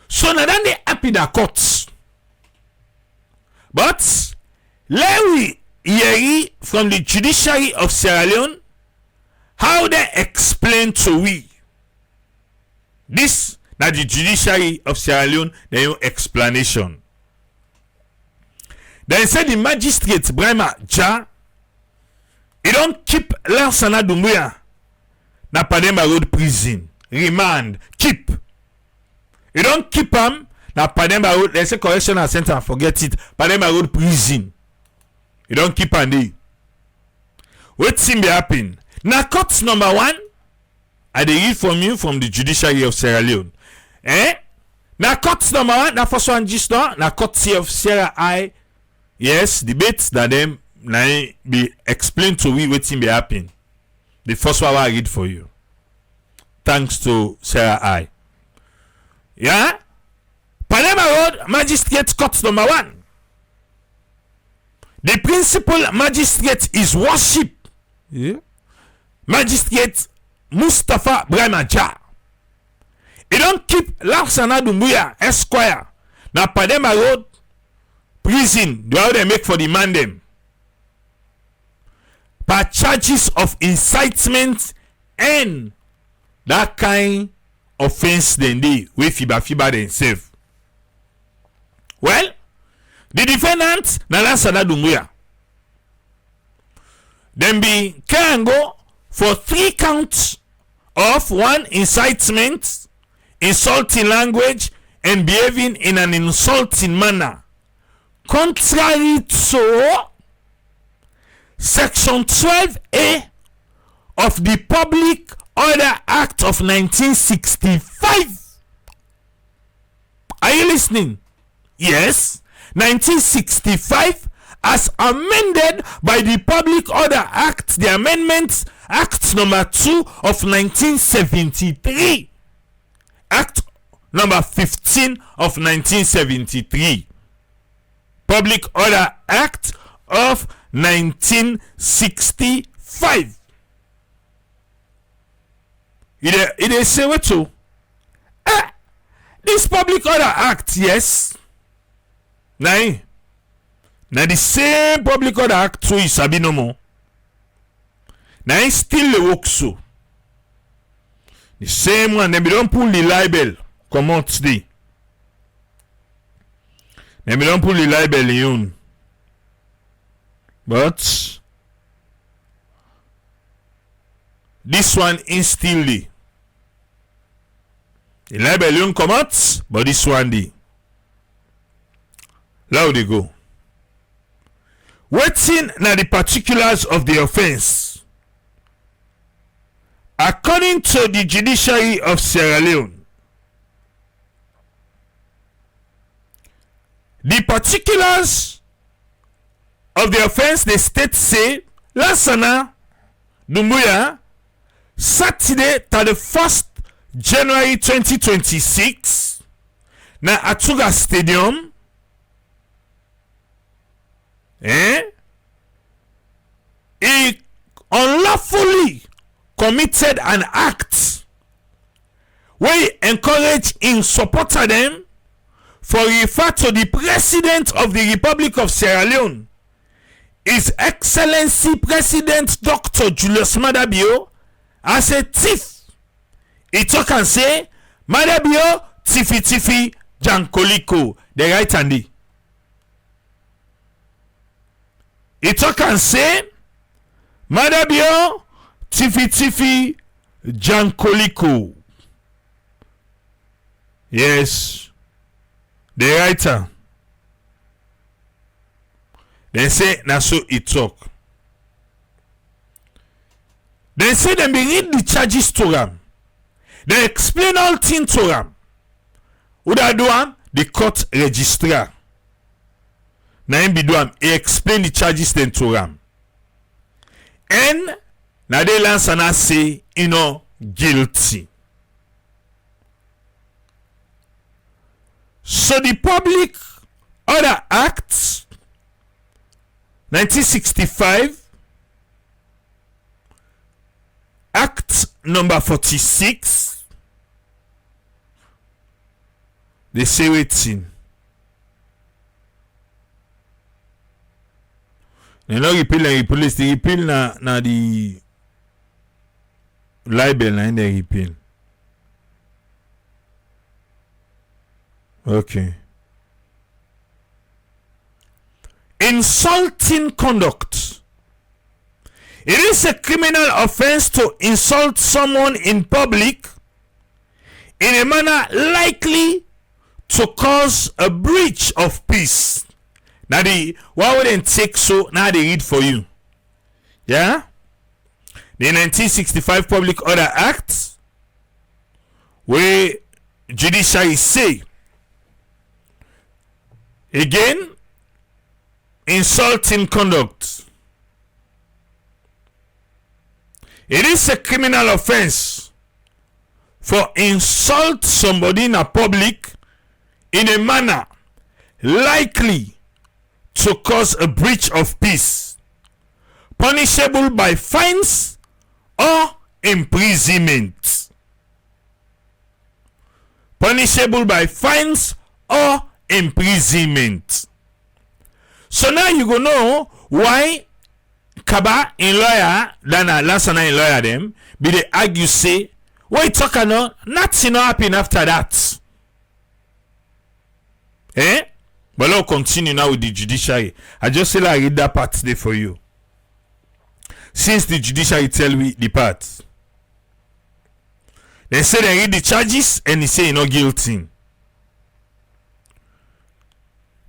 So now then they happy the courts. But let we hear from the judiciary of Sierra Leone how they explain to we. This now the judiciary of Sierra Leone their explanation. They say the magistrate Braima Jah he don't keep Lansana Dumbuya na Pademba Road prison. Remand. Keep. You don't keep him na Pademba Road. They say correctional center. Forget it. Pademba Road prison. You don't keep him there. What seem be happen? Na court number 1. I dey read from you from the judiciary of Sierra Leone. Na court number 1. Na first one just now. Na court of Sierra I. Yes, debates that them na be explained to we wetin be happen. The first one I read for you. Thanks to Sarah I. Yeah? Pademba Road Magistrate Court number 1. The principal magistrate is worship. Yeah. Magistrate Mustafa Braima Jah. He don't keep Lansana Dumbuya Esquire. Now Pademba Road prison. Do how they make for the man them? By charges of incitement and that kind offense then they we fiba themselves. Well, the defendant na Lansana Dumbuya. Then be can go for 3 counts of 1 incitement, insulting language, and behaving in an insulting manner. Contrary to Section 12A of the Public Order Act of 1965. Are you listening? Yes. 1965 as amended by the Public Order Act, the Amendments Act number 2 of 1973. Act number 15 of 1973. Public Order Act of 1965. It is say what to? This Public Order Act, yes. Now the same Public Order Act so is sabi no more. Now still the work so. The same one, they don't pull the libel. Come on today. They don't pull the libel in. But this one instantly. The libel come out, but this one the. Now they go. Waiting na the particulars of the offense. According to the judiciary of Sierra Leone, the particulars of the offense, the state say Lansana Dumbuya Saturday 31st January 2026 na Atuga Stadium he unlawfully committed an act where he encouraged in supporter them for refer to the President of the Republic of Sierra Leone, His Excellency President Dr. Julius Maada Bio, as a thief. He talk and say, Maada Bio, tiffy jankoliko, the right handy. He talk and say, Maada Bio, tiffy jankoliko. Yes, the writer. They say na so it talk. They say them be read the charges to them. They explain all things to them. Who that do am? The court registrar. Na him be do am. He explain the charges then to them. And na they Lansana say guilty. So the Public Order Act 1965, Act number 46, they say waiting. They no repeal and replace. The repeal na the libel na in the repeal. Okay. Insulting conduct. It is a criminal offense to insult someone in public in a manner likely to cause a breach of peace. Now why would they take so? Now they read for you. Yeah? The 1965 Public Order Act, where judiciary say again, insulting conduct. It is a criminal offense for insult somebody in a public in a manner likely to cause a breach of peace, punishable by fines or imprisonment. Punishable by fines or imprisonment. So now you go know why Kaba in lawyer than Lansana in lawyer them be they argue say what talk no nothing happen after that. But let's continue now with the judiciary. I just say I read that part today for you. Since the judiciary tell me the part, they say they read the charges and they say not guilty.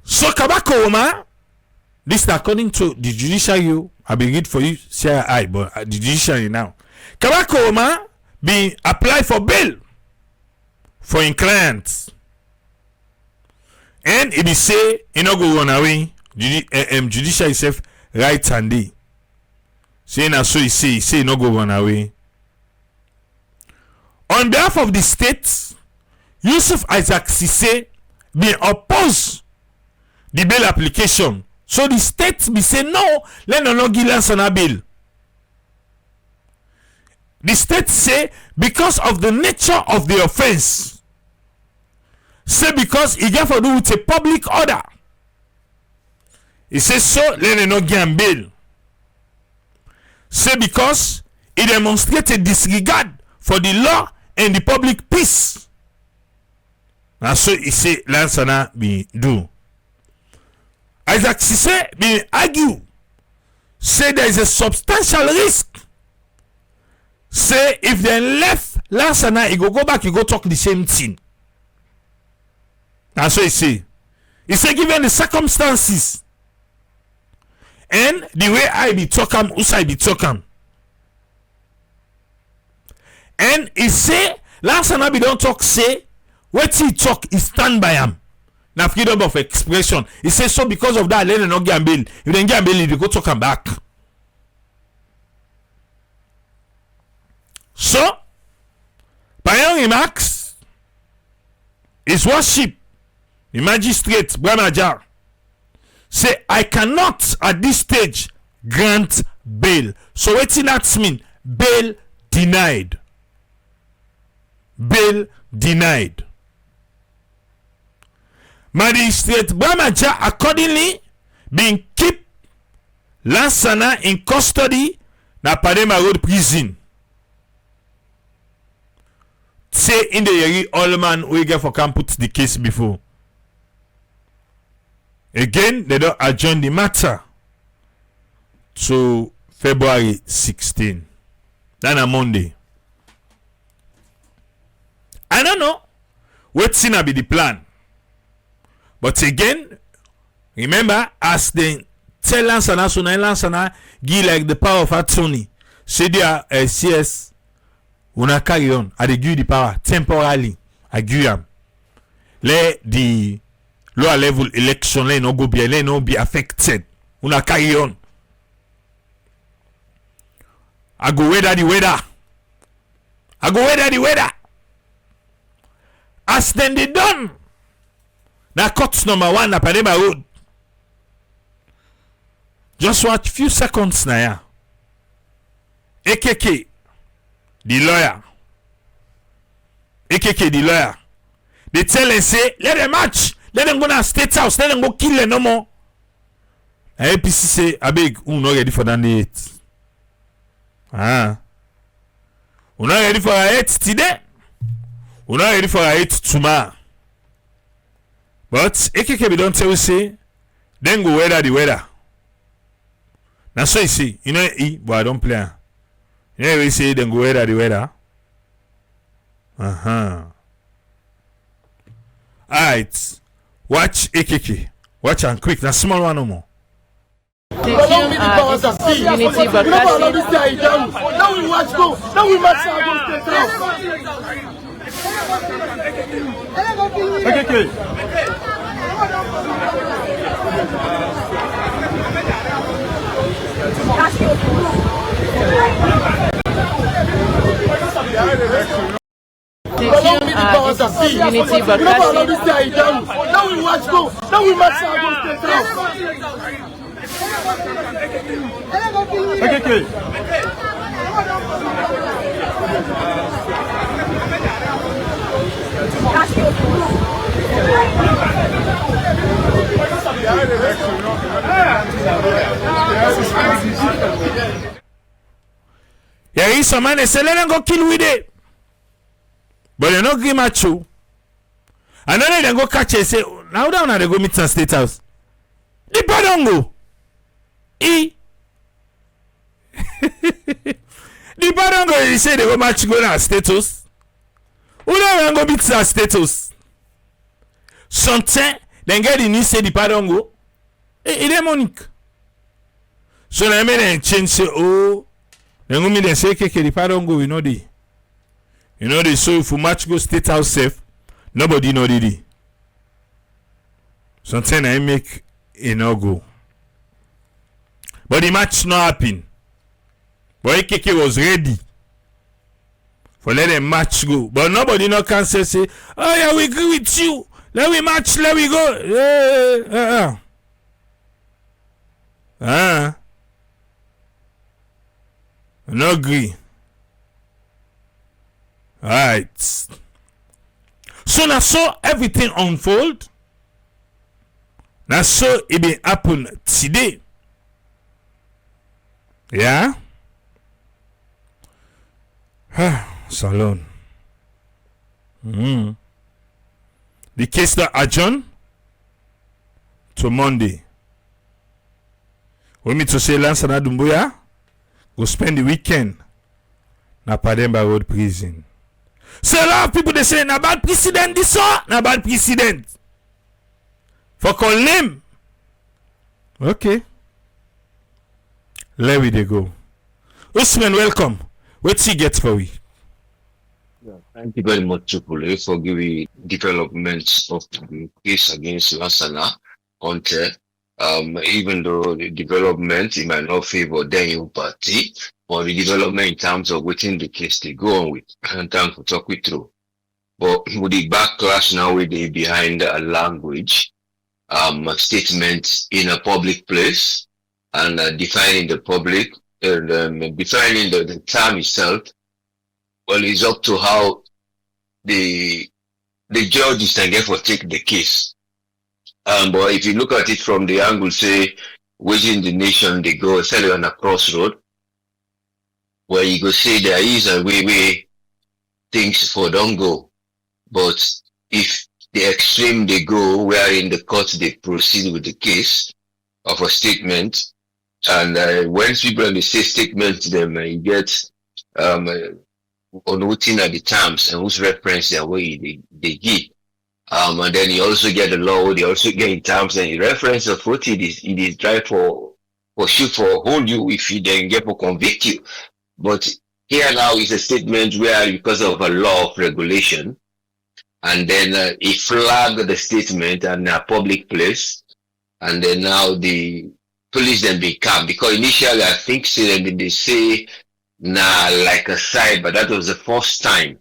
So Kabako Oma, this is according to the judiciary. I be read for you, CII, but the judiciary now. Kabako Oma be apply for bail for in clients. And it be say he no go run away. Judiciary itself right handy. Say na so he say he no go run away. On behalf of the state, Yusuf Isaac Sise be oppose the bail application. So the state be say no, let no give Lansana bail. The state say because of the nature of the offense. Say because it got to do with a public order. He says so, let no give bail. Say because it demonstrated disregard for the law and the public peace. And so he say Lansana be do. Isaac Sise be argue. Say there is a substantial risk. Say if they left Lansana, he go back, he go talk the same thing. That's what he say. He say given the circumstances and the way I be talking, Usai be talking. And he say Lansana be don't talk say what he talk is stand by him. Now freedom of expression. He says so because of that let them not get bail. If they get bail, they go talk him back. So Payan remarks his worship the Magistrate Braima Jah say I cannot at this stage grant bail. So wetin that mean? Bail denied. Bail denied. Magistrate Braima Jah accordingly being keep Lansana in custody na Pademba Road prison. Say in the Yeri Allman we get for can put the case before. Again, they don't adjourn the matter to February 16. Then a Monday. I don't know what's gonna be the plan. But again, remember, as they tell Lansana, so now Lansana give like the power of attorney. Say they are CS, una carry on. I they give the power temporarily. I give them. Let the lower level election let no go be, let no be affected. Una carry on. I go weather the weather. I go weather the weather. As then they done. Now court number 1 na Pademba Road. Just watch few seconds now. Yeah. AKK, the lawyer. AKK, the lawyer. They tell and say, let them march. Let them go to State House. Let them go kill them no more. And APC say, abeg, who not ready for that 8? Who not ready for our 8 today? Who not ready for our 8 tomorrow? But AKK don't tell you say, then go weather the weather. Now so you see, you know but I don't play. You know we say then go weather the weather. Alright. Watch AKK. Watch and quick. Now small one no more. Unity broadcasting. Now we watch go. Now we match Unity broadcasting. Now we watch go. Now we match There is some man they say let them go kill with it. But they not give match you. And then they go catch it say now down they go meet some State House. The Padongo. The Padongo they say they go match go na status. Who they go meet some status? Something then get the news say the Padongo. It demonic. So they made them change say oh then go meet them say okay the Padongo we know the. You know they so if you match go State House safe, nobody know the. Something I make it no go. But the match not happen. But AKK was ready for let them match go. But nobody no can say, oh yeah, we agree with you. Let we match, let we go. No agree. Alright. So now so everything unfold. Now so it be happen today. Yeah. Salon. The case that adjourn to Monday. We mean to say Lansana Dumbuya go spend the weekend na Pademba Road prison. So a lot of people they say na bad precedent this one, na bad precedent. For call name. Okay. Let we they go. Usman, welcome. What's he get for we? Thank you very much, Chukule, for giving developments of the case against Lansana Conte. Even though the development it might not favor the party, but the development in terms of within the case they go on with, and time to talk with through. But with the backlash now with the behind a language, statement in a public place and defining the public defining the term itself, well, it's up to how the judges can therefore take the case. But if you look at it from the angle, say, within the nation, they go essentially on a crossroad, where you go say there is a way things for don't go. But if the extreme they go, where in the court they proceed with the case of a statement, and when people they say statement to them, you get on looking at the terms and whose reference their way they give. And then you also get the law, they also get in terms and reference of what it is try for shoot for hold you if you then get for convict you. But here now is a statement where because of a law of regulation, and then he flagged the statement in a public place, and then now the police then become, because initially I think they say nah like a side, but that was the first time.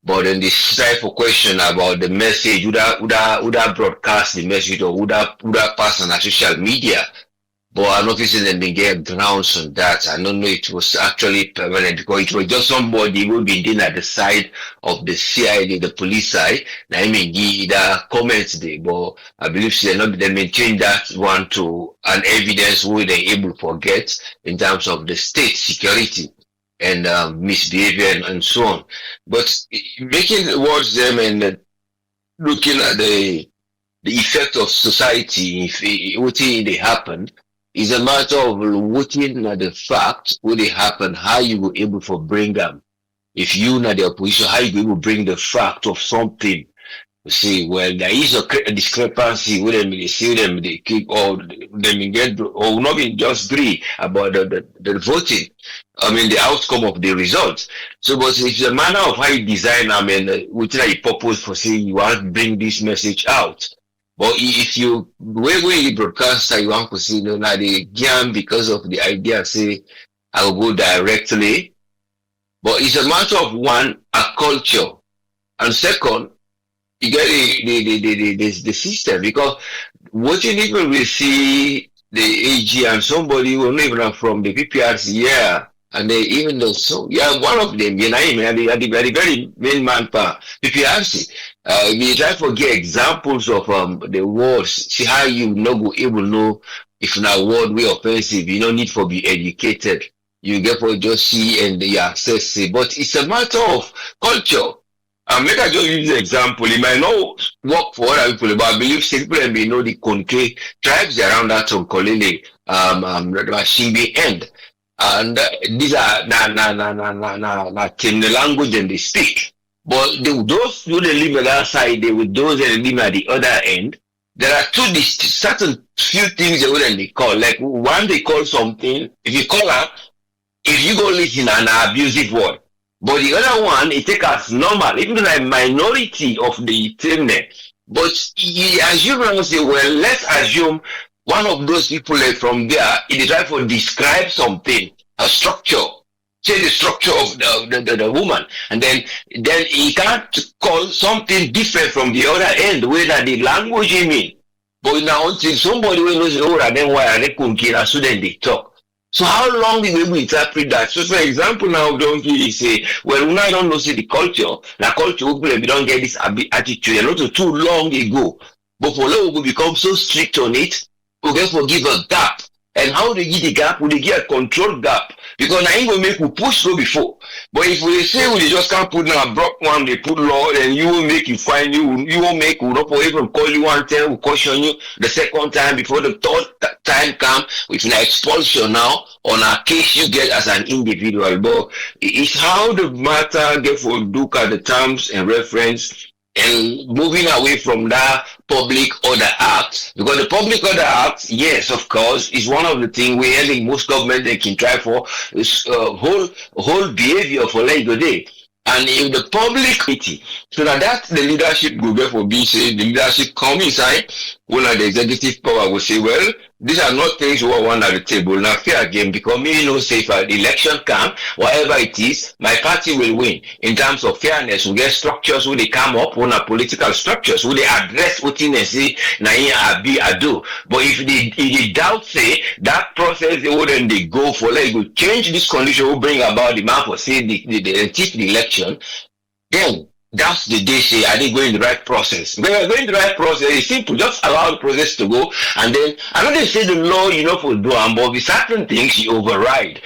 But then they strive for question about the message, would I broadcast the message or would I pass on social media? But I noticed that they get grounds on that. I don't know it was actually permanent because it was just somebody who been in at the side of the CID, the police side. Now I mean the comments there, but I believe they maintain that one to an evidence who they able to forget in terms of the state security and misbehavior and so on. But making towards them and looking at the effect of society if what they happen is a matter of looking at the fact what they happen, how you were able to bring them. If you not the opposition, how you will bring the fact of something. You see, well, there is a discrepancy with them, they see them, they keep, or them get, or not even just agree about the voting. I mean, the outcome of the results. So, but it's a matter of how you design, I mean, which are you purpose for saying you want to bring this message out. But if you, when you broadcast, you want to see, you know, now they game because of the idea, say, I'll go directly. But it's a matter of one, a culture. And second, you get the system, because what you even will see the AG and somebody who not even from the PPRC, yeah, and they even though so yeah, one of them, you know, the very main man for PPRC. We try to get examples of the words, see how you not go able know if na word way offensive, you don't need for be educated. You get for just see and you access it. But it's a matter of culture. Make I just use the example. It might not work for other people, but I believe some people may know the Konke tribes around that Tonkolele, Shimbi end. And these are the language and they speak. But those who they live on that side, they with those that live at the other end, there are certain few things they call. Like one they call something, if you call her, if you go listen an abusive word. But the other one, it take as normal, even like minority of the thing there. But he assume and say, well, let's assume one of those people from there, it try to describe something, a structure, say the structure of the woman, and then he can't call something different from the other end, where that the language he mean. But now until somebody will knows, oh, and then why are they couldn't so then they talk. So how long will we interpret that? So for example, now don't you say, well, when I don't know see the culture we don't get this attitude a lot too long ago. But for long we become so strict on it, we get forgive a gap. And how they give the gap? Will they get a control gap? Because now ain't gonna make we push through before. But if we say we just can't put now abrupt one, they put law, then you will make you find you won't make we not even call you one time, we caution you the second time before the third time come with an expulsion now on a case you get as an individual. But it's how the matter get for look at the terms and reference and moving away from that public order act, because the public order act, yes, of course, is one of the things where I think most government they can try for is whole behavior for legal day. And if the public committee, so that's the leadership will get for being said, the leadership come inside when the executive power will say, well, these are not things we want at the table. Now fair game because me no say if the election come, whatever it is, my party will win. In terms of fairness, we get structures where they come up on a political structures where they address what in say na be a do. But if they doubt say that process they wouldn't they go for like go change this condition will bring about the man for say the teach the election, then that's the day say are they going the right process? When you're going the right process, it's simple, just allow the process to go, and then I know they say the law for do but with certain things you override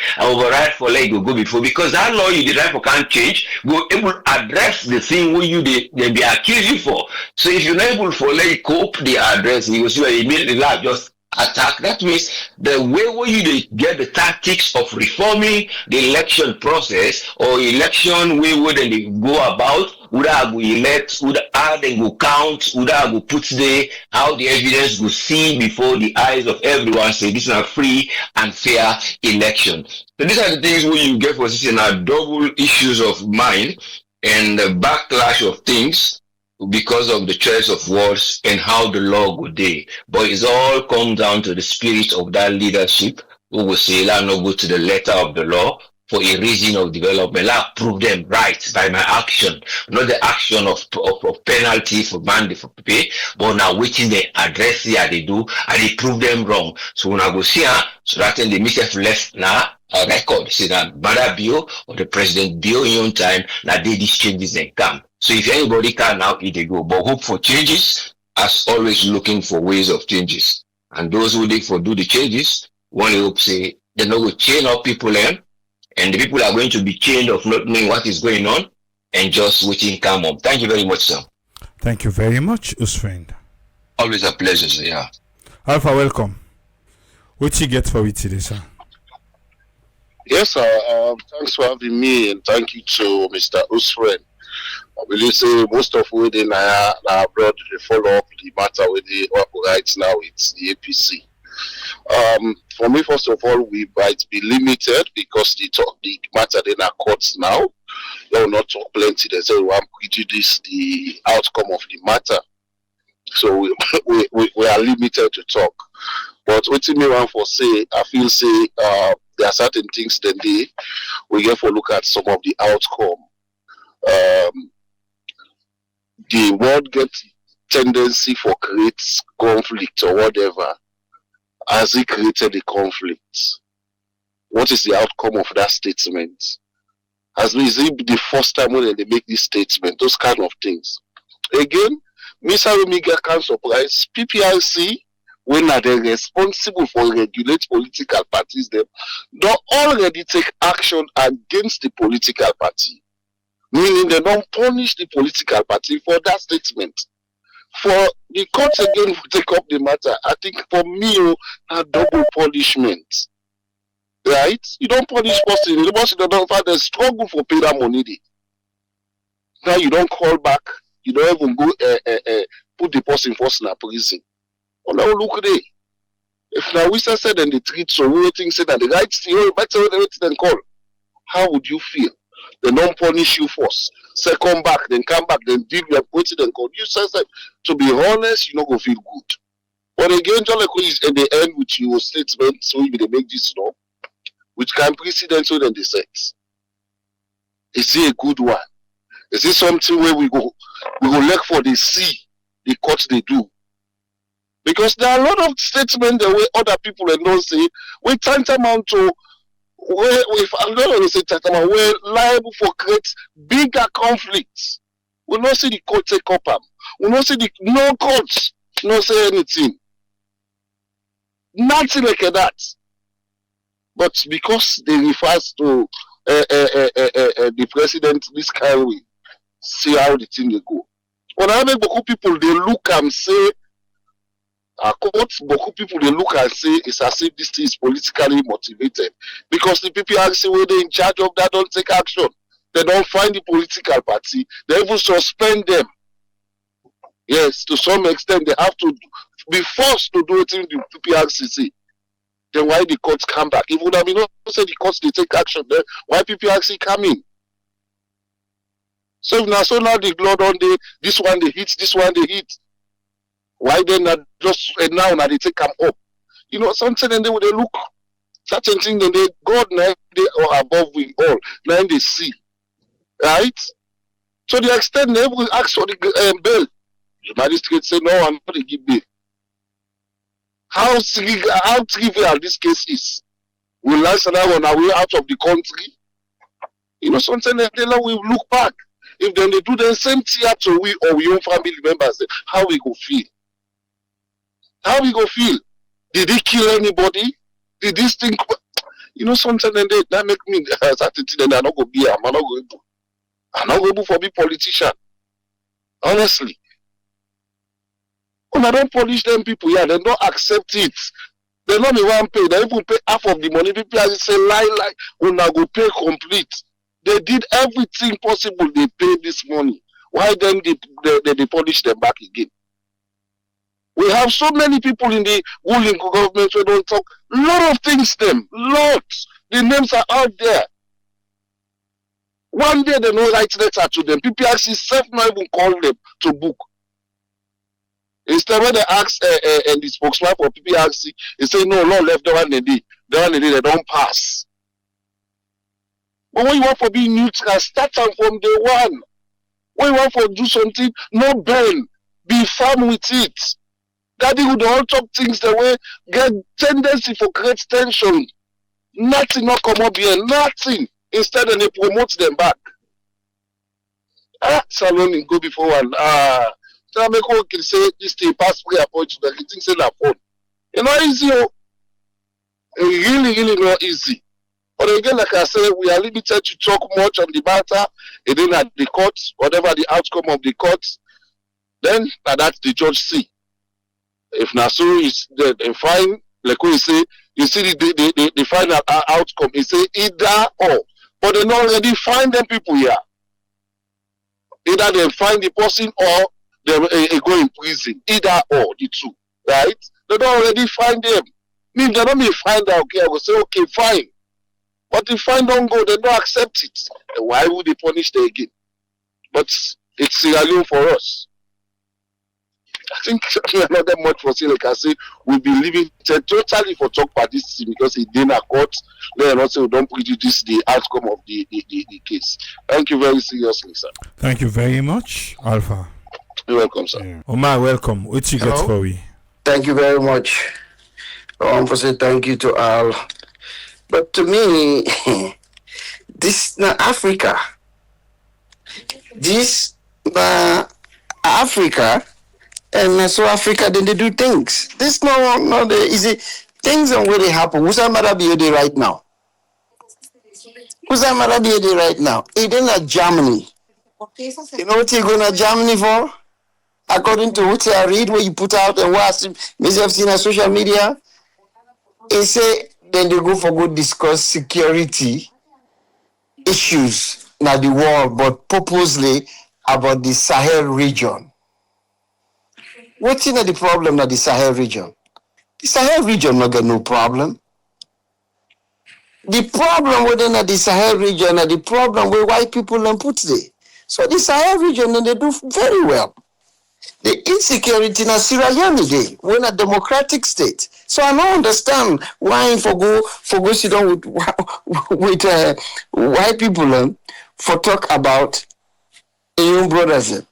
for like go before because that law you derive for can't change, go able to address the thing where you they be accuse you for. So if you're not able for like cope the address, you will see where immediately like just attack. That means the way where you get the tactics of reforming the election process or election way where they go about, would I go elect, would how they go count, would I go put the how the evidence go see before the eyes of everyone say this is a free and fair election. So these are the things where you get for sitting at double issues of mind and the backlash of things because of the choice of words and how the law would day. But it's all come down to the spirit of that leadership who will say, let not go to the letter of the law for a reason of development. Let prove them right by my action, not the action of penalty for man for pay, but now waiting they address it they do and they prove them wrong. So when I go see so that then they miss left now a record, say that Mother Bill or the President Bill in your time that they these changes and come. So if anybody can now, they go. But hope for changes, as always looking for ways of changes. And those who dig for do the changes, one hope say they're not going to chain up people and the people are going to be chained of not knowing what is going on and just waiting come up. Thank you very much, sir. Thank you very much, Usfriend. Always a pleasure, sir. Yeah. Alpha, welcome. What you get for it today, sir? Yes, sir. Thanks for having me, and thank you to Mr. Usfriend. I believe say most of what they now abroad they follow up the matter with the right now it's the APC. For me, first of all, we might be limited because the matter they are courts now. They will not talk plenty. They say we want prejudice the outcome of the matter. So we are limited to talk. But what me want for say, I feel say there are certain things that we get for look at some of the outcome. The world gets tendency for create conflict or whatever. Has it created a conflict? What is the outcome of that statement? Is it the first time when they make this statement? Those kind of things. Again, Mr. Rumiga can't surprise. PPRC, when are they responsible for regulate political parties, they don't already take action against the political party. Meaning they don't punish the political party for that statement. For the courts again to take up the matter, I think for me, a double punishment. Right? You don't punish person. The person don't find the struggle for pay that money. Now you don't call back. You don't even go put the person first in a prison. Oh now look there. If now we said and the treat so we think say that the right thing better than call. How would you feel? They don't punish you first. Second back, then come back, then deal with waiting and call. You say to be honest, you're not gonna feel good. But again, John Leko is at the end with your statement, so you may make this law, which can precedent so then the sex. Is it a good one? Is it something where we go look for the see the court they do? Because there are a lot of statements the way other people and don't say we tantamount to where if I'm not going to say tantamount, we're liable for create bigger conflicts. We not see the court take up them. We not see the no courts not say anything. Nothing like that. But because they refers to the president this kind of way, see how the thing they go. When I make beaucoup people they look and say courts, beaucoup people they look and say it's as if this thing is politically motivated. Because the people actually when they're in charge of that don't take action. They don't find the political party, they even suspend them. Yes, to some extent they have to be forced to do it in the PPRCC. Then why the courts come back? Even I mean not say the courts they take action, then why PPRC come in? So now the blood on the this one they hit, this one they hit. Why then not just now they take them up? You know, something and they would look certain things and they God now they are above we all. Now they see. Right? To the extent they will ask for the bail. The magistrate say, no, I'm not to give bail. How trivial this case is. Will Lansana on our way out of the country? You know, something that they will look back. If then they do the same thing to we or we own family members, how we go feel? How we go feel? Did he kill anybody? Did this thing? You know, something that make me start to think that I'm not going to be. I'm not going to be politician. Honestly. When I don't polish them people, yeah, they don't accept it. They don't even pay. They even pay half of the money. People say lie. When I go pay complete. They did everything possible. They paid this money. Why then they polish them back again? We have so many people in the ruling government who don't talk. Lot of things them. Lots. The names are out there. One day they don't write letter to them. PPRC self not even call them to book. Instead when they ask and the spokesman for PPRC, they say no, left the one they did. The one they don't pass. But when you want to be neutral, start from day one. When you want to do something, no bend. Be firm with it. Daddy would all talk things the way get tendency for create tension. Nothing not come up here, nothing. Instead they promote them back. Salon go before one. Trameko can say this thing pass prayer point to the thing say that phone. You know easy. Really not easy. But again, like I said, we are limited to talk much on the matter. And then at the court, whatever the outcome of the court, then that's the judge see. If Nassau is dead and fine, like we say, you see the final outcome. He say either or. But they don't already find them people here. Either they find the person or they go in prison. Either or, the two. Right? They don't already find them. If they don't be find out, okay, I will say, okay, fine. But if fine don't go, they don't accept it. And why would they punish them again? But it's Sierra Leone for us. I think we are not that much for say, like I say, we'll be leaving totally for talk about this because it didn't court. Then also don't prejudice the outcome of the case. Thank you very seriously, sir. Thank you very much, Alpha. You're welcome, sir. Yeah. Omar, welcome. What you get for we? Thank you very much. I want to say thank you to all. But to me, this na Africa. This na Africa. And so Africa, then they do things. This no the easy things and where they happen. Who's that be there right now? Who's that be there right now? It in Germany. You know what you going to Germany for? According to what I read, what you put out and what I've seen on social media, they say then they go for good discuss security issues not the world, but purposely about the Sahel region. What's in the problem at the Sahel region? The Sahel region not got no problem. The problem within the Sahel region are the problem where white people and put there. So the Sahel region and they do very well. The insecurity in Sierra Leone day, we're a democratic state. So I don't understand why for go sit down with white people for talk about young brothers.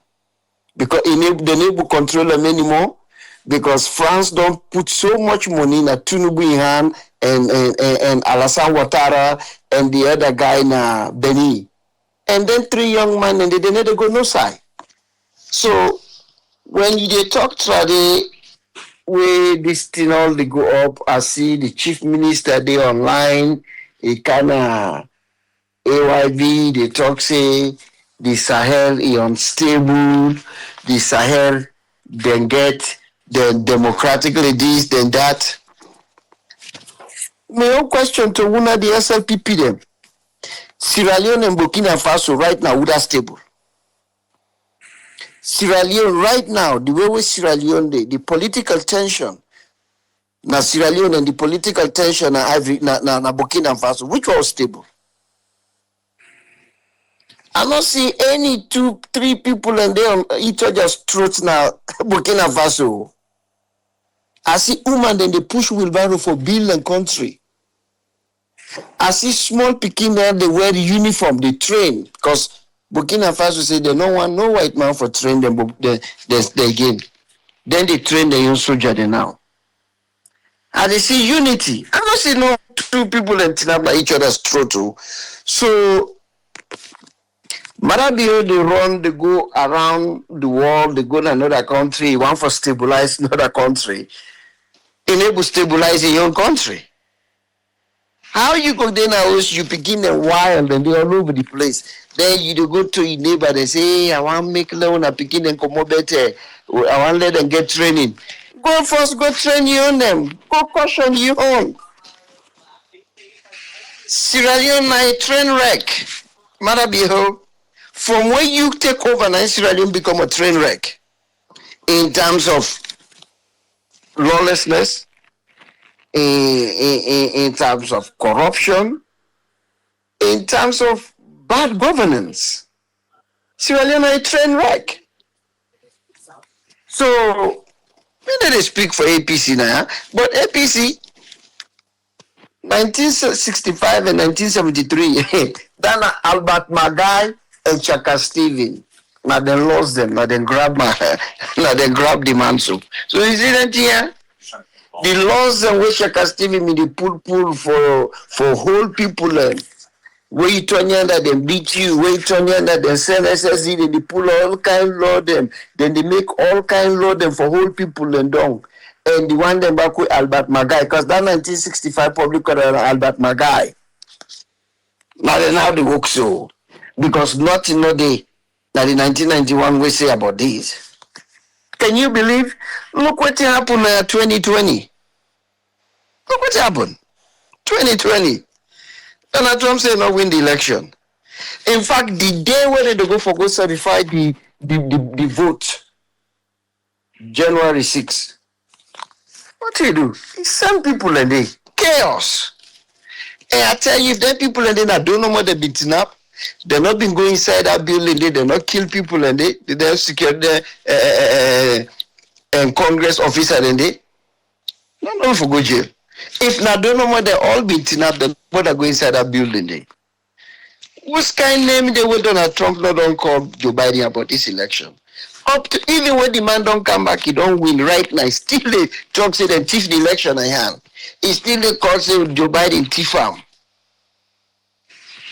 Because they need control them anymore. Because France don't put so much money in Tinubu in hand and Alassane Ouattara and the other guy in Benin. And then 3 young men and they never go no side. So when they talk today, where this thing all they go up, I see the chief minister they online, he kinda AYB, they talk say the Sahel is unstable, the Sahel then get the democratically this, then that. My own question to one of the SLPP them. Sierra Leone and Burkina Faso right now would are stable. Sierra Leone right now, the way with Sierra Leone, the political tension, na Sierra Leone and the political tension na Burkina Faso, which was stable. I don't see any 2-3 people and they on each other's throats now Burkina Faso. I see women then they push wheelbarrow for bill and country. I see small pikin there, they wear the uniform, they train. Because Burkina Faso say they don't want no white man for train them, but they again. Then they train the young soldier there now. And they see unity. I don't see no two people and by each other's throat. So Marabio, they run, they go around the world, they go to another country, one for stabilize another country. Enable stabilize your own country. How you go there now is you begin a wild and they all over the place. Then you go to your neighbor, they say, hey, I want to make loan, I begin and come better. I want to let them get training. Go first, go train you on them. Go caution you on. Sierra Leone, my train wreck. Marabiho. From where you take over, now Sierra Leone become a train wreck. In terms of lawlessness, in terms of corruption, in terms of bad governance. Sierra Leone is a train wreck. So, we didn't speak for APC now, but APC, 1965 and 1973, Dana Albert Magai and Chaka Steven. Now they lost them, now they grab the manso. So you see that here? The laws and where Chaka Steven me the pull for whole people where you turn yonder, they beat you, where you turn yonder, they send SSD, they pull all kind law them, then they make all kind law them for whole people and down. And the one them back with Albert Magai, because that 1965 public order Albert Magai. Now they now they work so. Because nothing no day that the 1991 we say about this. Can you believe? Look what happened in 2020. Look what happened. 2020. Donald Trump said not win the election. In fact, the day when they go for go certify the vote, January 6. What do you do? He send people and they chaos. And I tell you, if there people and they don't know what they're beating up, they're not been going inside that building, they're not kill people and they're secure and Congress officer and they not for go jail. If not don't know what they're all beating up, then what are going inside that building they. What kind of name they will Donald Trump not don't call Joe Biden about this election? Up to even when the man don't come back, he don't win right now. Still they Trump said and thief the election I have. He still they call say Joe Biden thief him.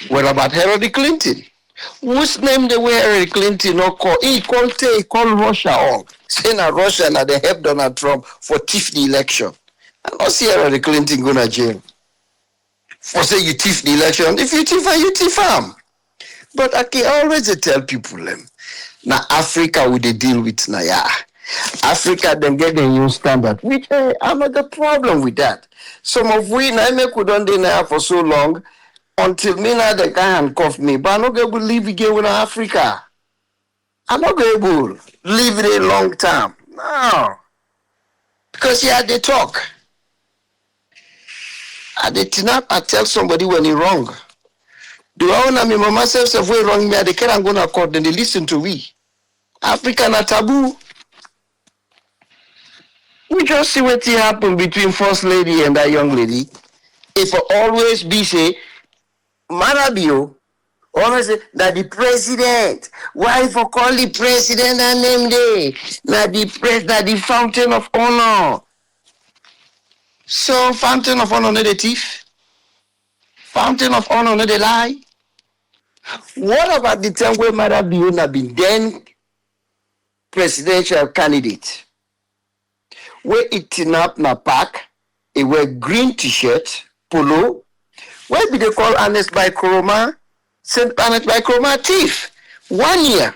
What about Hillary Clinton? Whose name they were Hillary Clinton not call? He call Russia on. Saying that Russia and they help Donald Trump for thief the election. I don't see Hillary Clinton going to jail. For say you thief the election. If you thief her, you thief him. But I can always tell people them. Now Africa will they deal with now, yeah. Africa then get a new standard, which I'm not the problem with that. Some of we now make we don't there for so long until me now they can handcuff me, but I'm not going to live again with Africa. I'm not going to live it a long time. No. Because yeah, they talk. At the tinap, I tell somebody when he wrong. Do I want me mama self way wrong me? They can't go to court, then they listen to we. Africa na taboo. We just see what happen between First Lady and that young lady. If I always be say, Marabio, always say that the president. Why for call the president and name day? That the fountain of honor. So fountain of honor not the thief? Fountain of honor not the lie? What about the time where Marabio have been then presidential candidate? Where eating up na pack, it wear green t-shirt, polo. Where be they call Ernest by Chroma? Saint Ernest by Chroma thief. 1 year.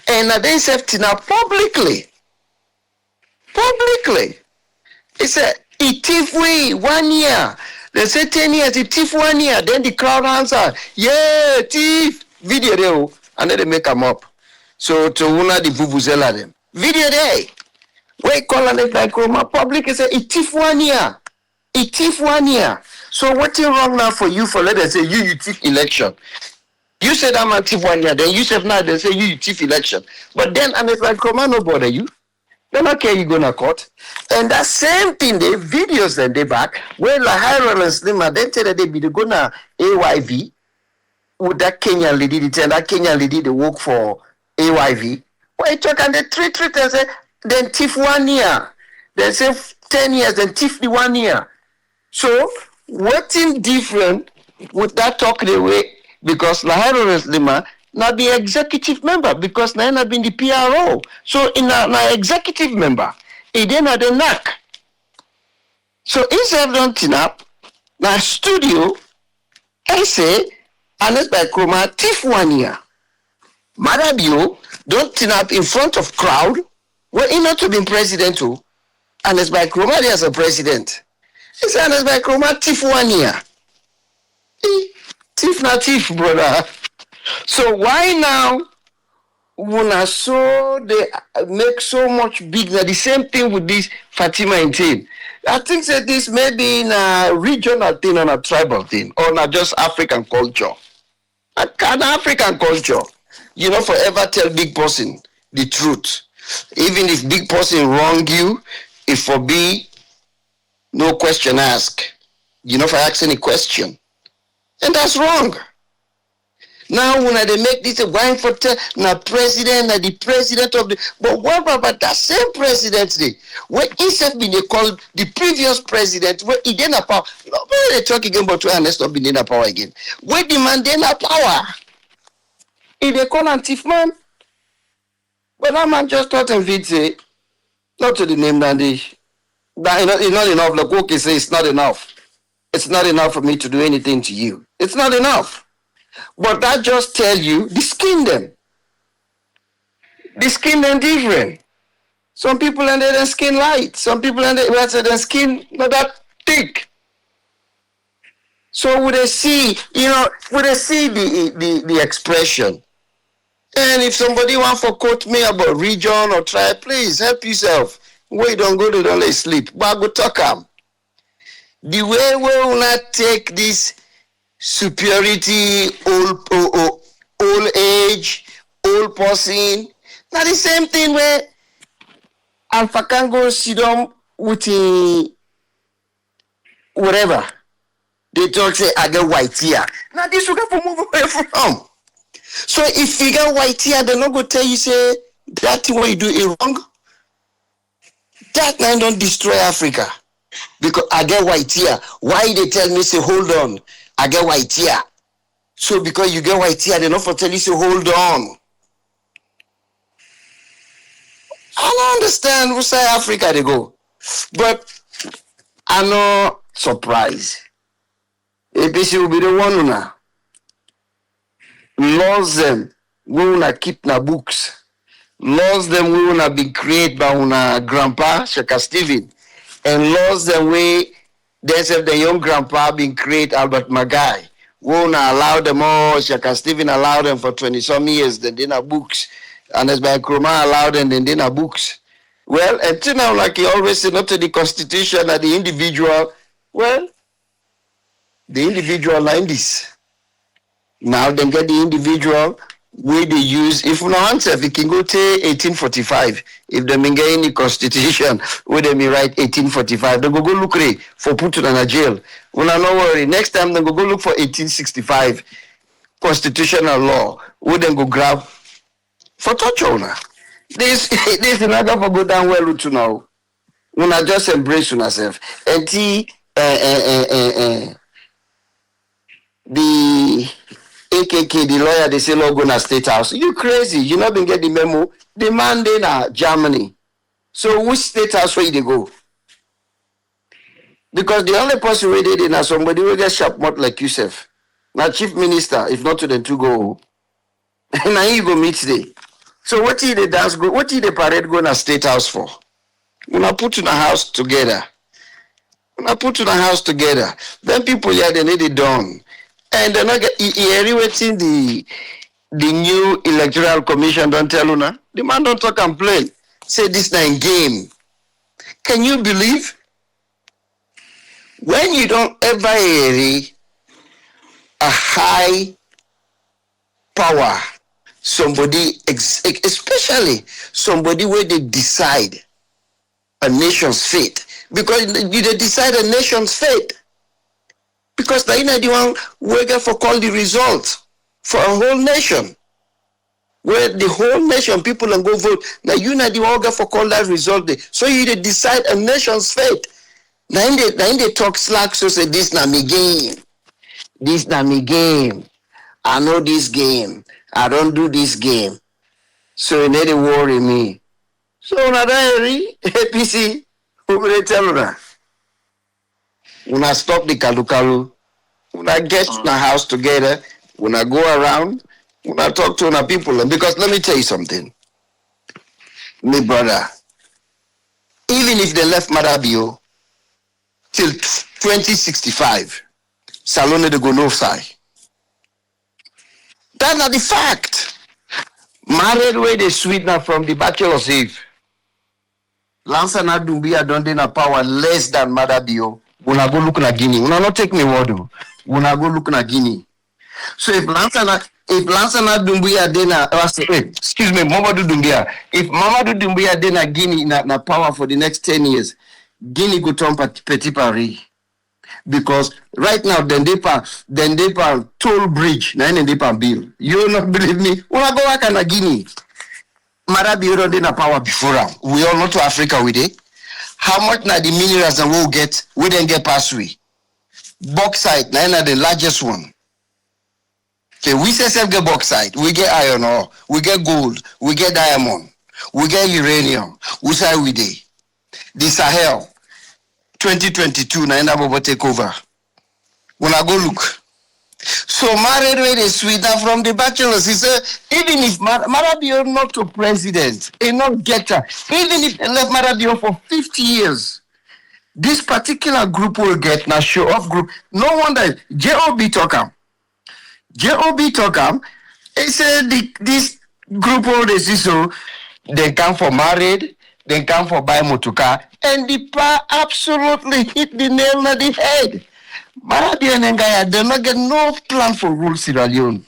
And they safety now publicly. Publicly. He said, he thief we 1 year. They say 10 years, he thief 1 year. Then the crowd answer, yeah, thief. Video there, and then they make them up. So to una the vuvuzela them. Video there. Where call Ernest by Chroma public, he said, he thief 1 year. He thief 1 year. So what's wrong now for you for let us say you thief election? You said I'm a thief 1 year, then you said now they say you thief election. But then Ernest by Chroma no bother you. They don't care you go to court. And that same thing, the videos and they back, when Remands Lansana, they tell they be going to AYV, with that Kenyan lady, they tell that Kenyan lady they work for AYV. Why you talk and they treat and say, then thief 1 year. They say 10 years, then thief the 1 year. So, what's different with that talk the way, because Remands Lansana, now the executive member, because now have been the PRO. So in an executive member, it then had the knack. So instead of don't turn up, now studio, I say, unless by Chroma, thief 1 year. Madabio, don't turn up in front of crowd, where he not to be president too, unless by Chroma there's a president. He said, unless by Chroma, thief 1 year. Thief not thief, brother. So why now when I saw they make so much big the same thing with this Fatima and thing? I think that this may be in a regional thing or a tribal thing or not just African culture. An African culture, you know, forever tell big person the truth. Even if big person wrong you, if for be no question ask. You know, if I ask any question. And that's wrong. Now, when they make this a wine for now president, the president of the, but what about that same presidency? When instead being called the previous president, where he didn't have power. Nobody they talk again about to stop being in power again. Where demand then power? If they call him thief man, but that man just thought and feed say, not to the name that it's not enough. Like okay, say it's not enough. It's not enough for me to do anything to you. It's not enough. But that just tell you the skin them. The skin them different. Some people and their skin light. Some people and their skin not that thick. So would they see, would they see the expression? And if somebody want to quote me about region or tribe, please help yourself. Wait, don't go to don't let sleep. But I go talk am. The way we will not take this superiority, old age, old person. Now the same thing where Alpha can go sit down with whatever. They talk say I get white here. Now this will get to move away from. So if you get white here, they're not gonna tell you say that thing what you do is wrong. That man don't destroy Africa. Because I get white here. Why they tell me say hold on? I get white here. So because you get white here, they not for tell you say hold on. I don't understand who say Africa they go. But I'm not surprised. APC will be the one now. Laws them we wanna keep na books. Laws them we wanna be created by una grandpa Shaka Steven. And laws the way they say the young grandpa being create Albert Magai. Won't allow them all, Shaka Stephen allowed them for 20 some years, then dinner books. And as by Nkrumah allowed them, then dinner books. Well, until now, like he always said, not to the constitution and the individual. Well, the individual like this. Now they get the individual where they use, if no answer, if you can go to 1845, if they may get any constitution, where they may write 1845, they go look for put in a jail. Well, no worry, next time they go look for 1865 constitutional law, where they go grab for torture. This is another for go down well to now. When I just embrace yourself. And the AKK, the lawyer, they say, "Lord, go to State House." You crazy? You not been get the memo. The man they na Germany. So which State House where they go? Because the only person where they did na somebody will get sharp mouth like yourself. Now chief minister, if not to them to go. And now you go meet today. So what did the dance go? What did the parade go to State House for? When I put in a house together. Then people here they need it done. And they're not waiting the new electoral commission don't tell you now. The man don't talk and play. Say this na game. Can you believe? When you don't ever hear a high power, somebody, especially somebody where they decide a nation's fate. Because you decide a nation's fate. Because the one we get for call the result for a whole nation. Where the whole nation, people and go vote. Now you the one get for call that result. So you decide a nation's fate. Now they talk slack, so say this na me game. This na me game. I know this game. I don't do this game. So you need to worry me. So now that APC, who will tell you that? When I stop the kalu, when I get in a house together, when I go around, when I talk to people, because let me tell you something, my brother, even if they left Marabio till 2065, Salone de go no side. That's not the fact. Married way they sweetener from the Bachelor's Eve. Lansana Dumbuya don't in a power less than Marabio. When I go look na Guinea, when I not take me word, when I go look na Guinea. So if Lansana Dumbuya dena, excuse me, Mamadou Dumbuya, if Mamadou Dumbuya dena Guinea na power for the next 10 years, Guinea go turn Petit Paris. Because right now, then they toll bridge, na they bill. You will not believe me. When I go back in Guinea, Marabio don't dena power before am. We all know to Africa with it. How much na the minerals and we'll get, we then get past we. Bauxite, na the largest one. Okay, we say get bauxite, we get iron ore, we get gold, we get diamond, we get uranium, we say we day. The Sahel, 2022, na take over. When I go look. So married with a sweeter from the bachelors, he said, even if Marabio not to president, he not get her, even if they left Marabio for 50 years, this particular group will get na show off group. No wonder J.O.B. Tokam. He said this group all they see so they come for married, they come for buy motoka, and the pa absolutely hit the nail on the head. Marabio and Ngaya, they not get no plan for rule Sierra Leone.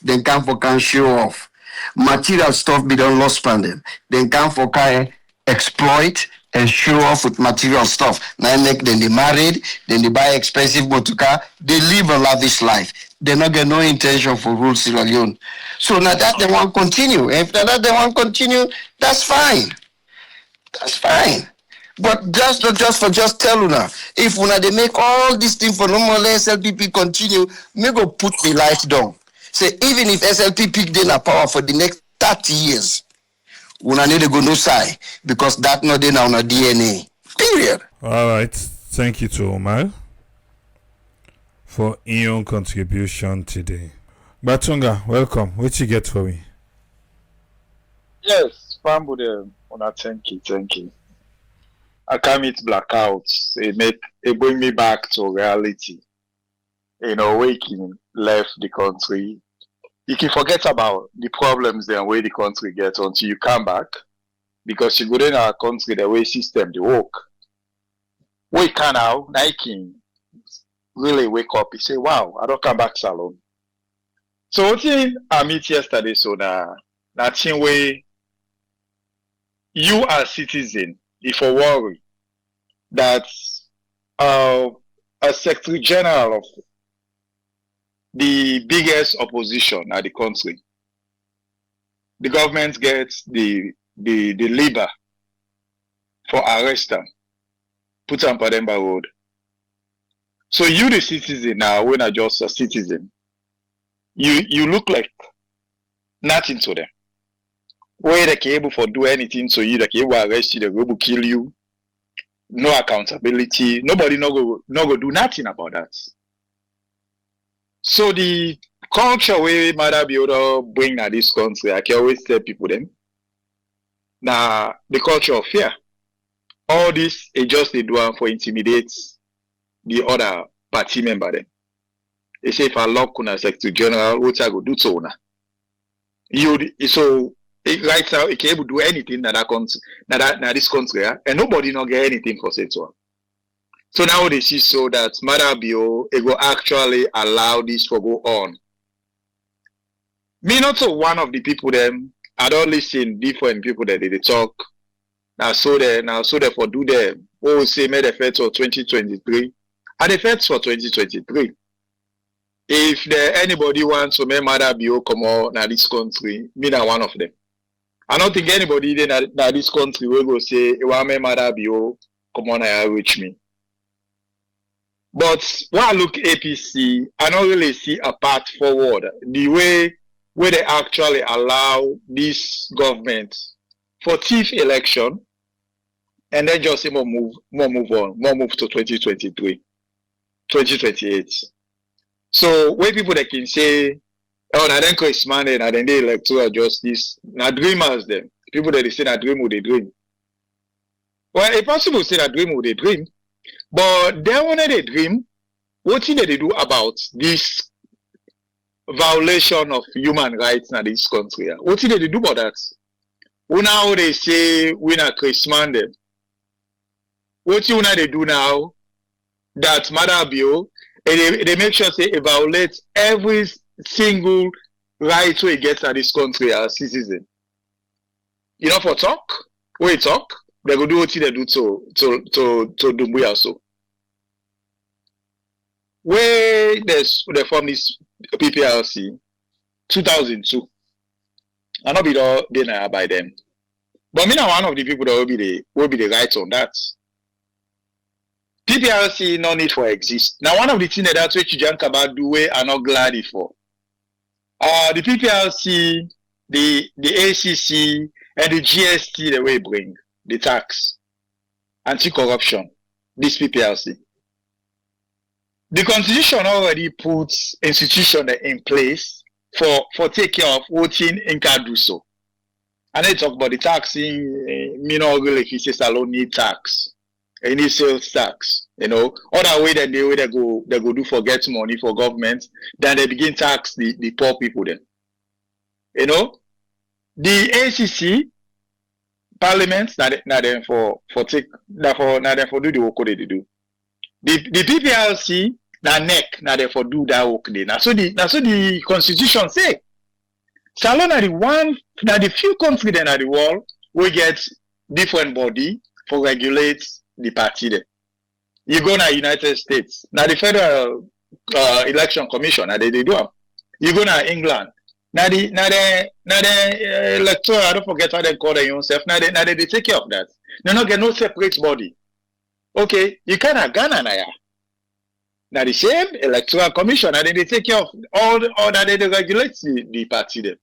They come for can show off. Material stuff be done lost spending. They come for can exploit and show off with material stuff. Now make then they married, then they buy expensive motoka, they live a lavish life. They not get no intention for rule Sierra Leone. So now that they want to continue. If that they want to continue, that's fine. That's fine. But just tell you now, if una they make all these things for no more SLPP continue, me go put the light down. Say even if SLPP they na power for the next 30 years, una need to go no side because that not they now na DNA. Period. All right. Thank you to Omar for your contribution today. Batunga, welcome. What you get for me? Yes, Fambude, una thank you. I come meet blackouts. It bring me back to reality. Waking left the country. You can forget about the problems and where the country gets until you come back. Because you go in our country, the way system they work. We can now, Nike really wake up. You say, wow, I don't come back salon. So what thing I meet yesterday, so that thing way you as citizen, if you worry that a Secretary General of the biggest opposition at the country, the government gets the labor for arrest them, put on Pademba road. So you the citizen now, when I just a citizen, you look like nothing to them. Where they can able for do anything to you, they can able arrest you, they go kill you. No accountability. Nobody no go do nothing about that. So the culture where Mother Biodo bring at this country, I can always tell people them. Now the culture of fear. All this is just they do for intimidate the other party member them. They say if I lock on Secretary General, what I go do to una. So right now, it can able to do anything that country, that this country, and nobody not get anything for it. So now they see so that Marabio it will actually allow this to go on. Me not so one of the people them. I don't listen different people that they talk Now so they for do them. Oh, say made effects for 2023. And effects for 2023. If there anybody wants to make mother bio come out now this country, me na one of them. I don't think anybody in this country will go say, "Iwame mother bio come on and reach me." But when I look APC, I don't really see a path forward. The way where they actually allow this government for thief election, and then just more move to 2023, 2028. So where people that can say, oh, now then Christmas and then they electoral justice, now dreamers them. People that they say that dream would they dream. Well, it's possible to say that dream would they dream, but then when they dream, what thing they do about this violation of human rights in this country? What thing they do about that? Well, now they say we not Christmas them. What thing they do now that Mother Bill, they make sure say it violates every single right we get at this country as citizen. You know, for talk, we talk, they go do what they do to Dumbuya so. Where they form this PPRC 2002. I not be all denied by them. But me now one of the people that will be the right on that. PPRC no need for exist. Now one of the things that's what Jah Remands do we are not glad for. The PPRC, the ACC, and the GST the way bring the tax, anti-corruption, this PPRC. The constitution already puts institution in place for take care of voting in Kaduso. And they talk about the taxing, really if say salon need tax. Any sales tax, you know, other way than the way they go do for get money for government, then they begin tax the poor people then. You know, the ACC parliament not them for do the work they do. The PPRC na neck na them for do that work they. Now so the constitution say. Salon are the few countries in the world we get different body for regulate the party there. You go to United States. Now the Federal Election Commission, now they do them. You go to England. Now the electoral, I don't forget how they call them yourself. Now they take care of that. They don't get no separate body. Okay, you can have Ghana now. Now the same electoral commission, and they take care of all that they regulate the party there.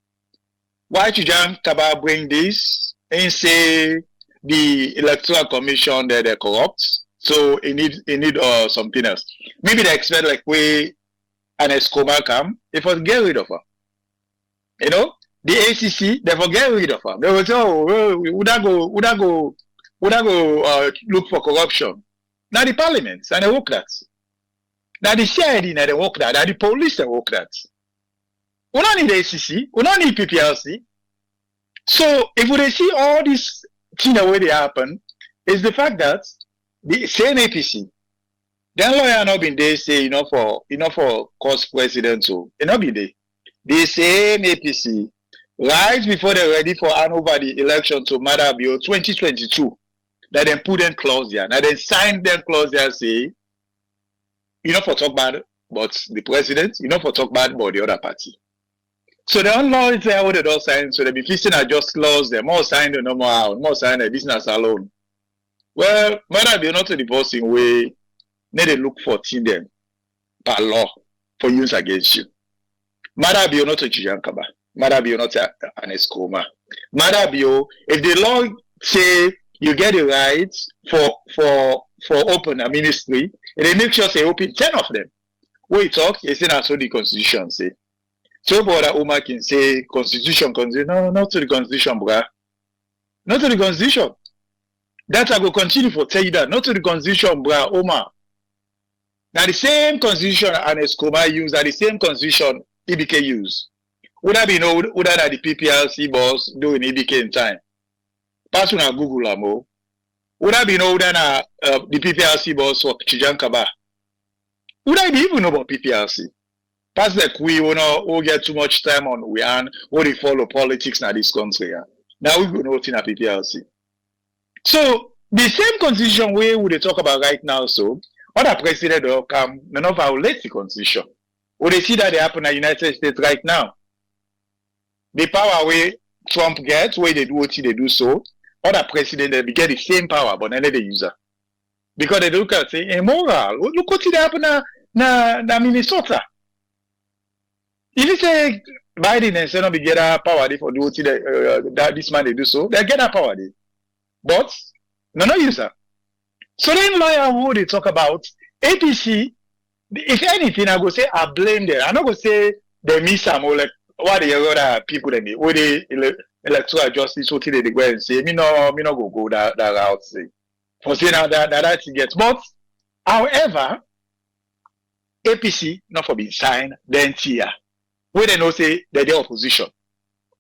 Why should Jah Remands bring this and say the electoral commission that they're corrupt, so it need something else. Maybe they expect like we an Escobar come, they forget get rid of her. You know, the ACC they forget rid of her. They will say, oh, would I go look for corruption? Now the parliament and they work that. Now the CID now they work that. Now the police they work that. We don't need ACC. We don't need PPRC. So if we see all this thing the way they happen, is the fact that the same APC, then lawyer not been there say for cause president so it not be there. The same APC right before they're ready for hand over the election to Mother Bill 2022, that then put them clause there. Now then sign them clause there say, for talk bad about the president, for talk bad about the other party. So the law is there what they don't sign, so they be fixing are just laws, they more sign the normal out, more sign the business alone. Well, Mother Bill not to the person way, need to look for them per law for use against you. Mother Bill not to Jah Remands. Mother Bill not an escoma. Mother Bill, if the law say you get the rights for open a ministry, they make sure they open 10 of them. When you talk, you say that's what the constitution say. So brother Omar can say constitution, no, not to the constitution, bruh. Not to the constitution. That I will continue for tell you that. Not to the constitution, bruh, Omar. Now the same constitution and Escobar use, are the same constitution EBK use. Would that be no would that the PPRC boss doing EBK in time? Pass on Google amo. Would that be no that the PPRC boss for Jah Remands? Would I be even know about PPRC? Pass like we will get too much time on we and we follow politics in this country. Now we go know in a PPRC. So the same constitution we would talk about right now, so other president will come, none of violate the constitution. We they see that they happen in the United States right now. The power where Trump gets, where they do what they do so, other president they get the same power, but then they use it. Because they look at say immoral. Look what it happened na Minnesota. If you say Biden and say no be get that power for do what that this man they do so, they get that power there. But no use that. So then lawyer who they talk about APC, if anything, I go say I blame them. I'm not gonna say they miss some or like what the other people then they or they electoral justice what they go and say me no go that route say. For saying that gets. But however, APC not for being signed, then TIA. We they know say they're the opposition.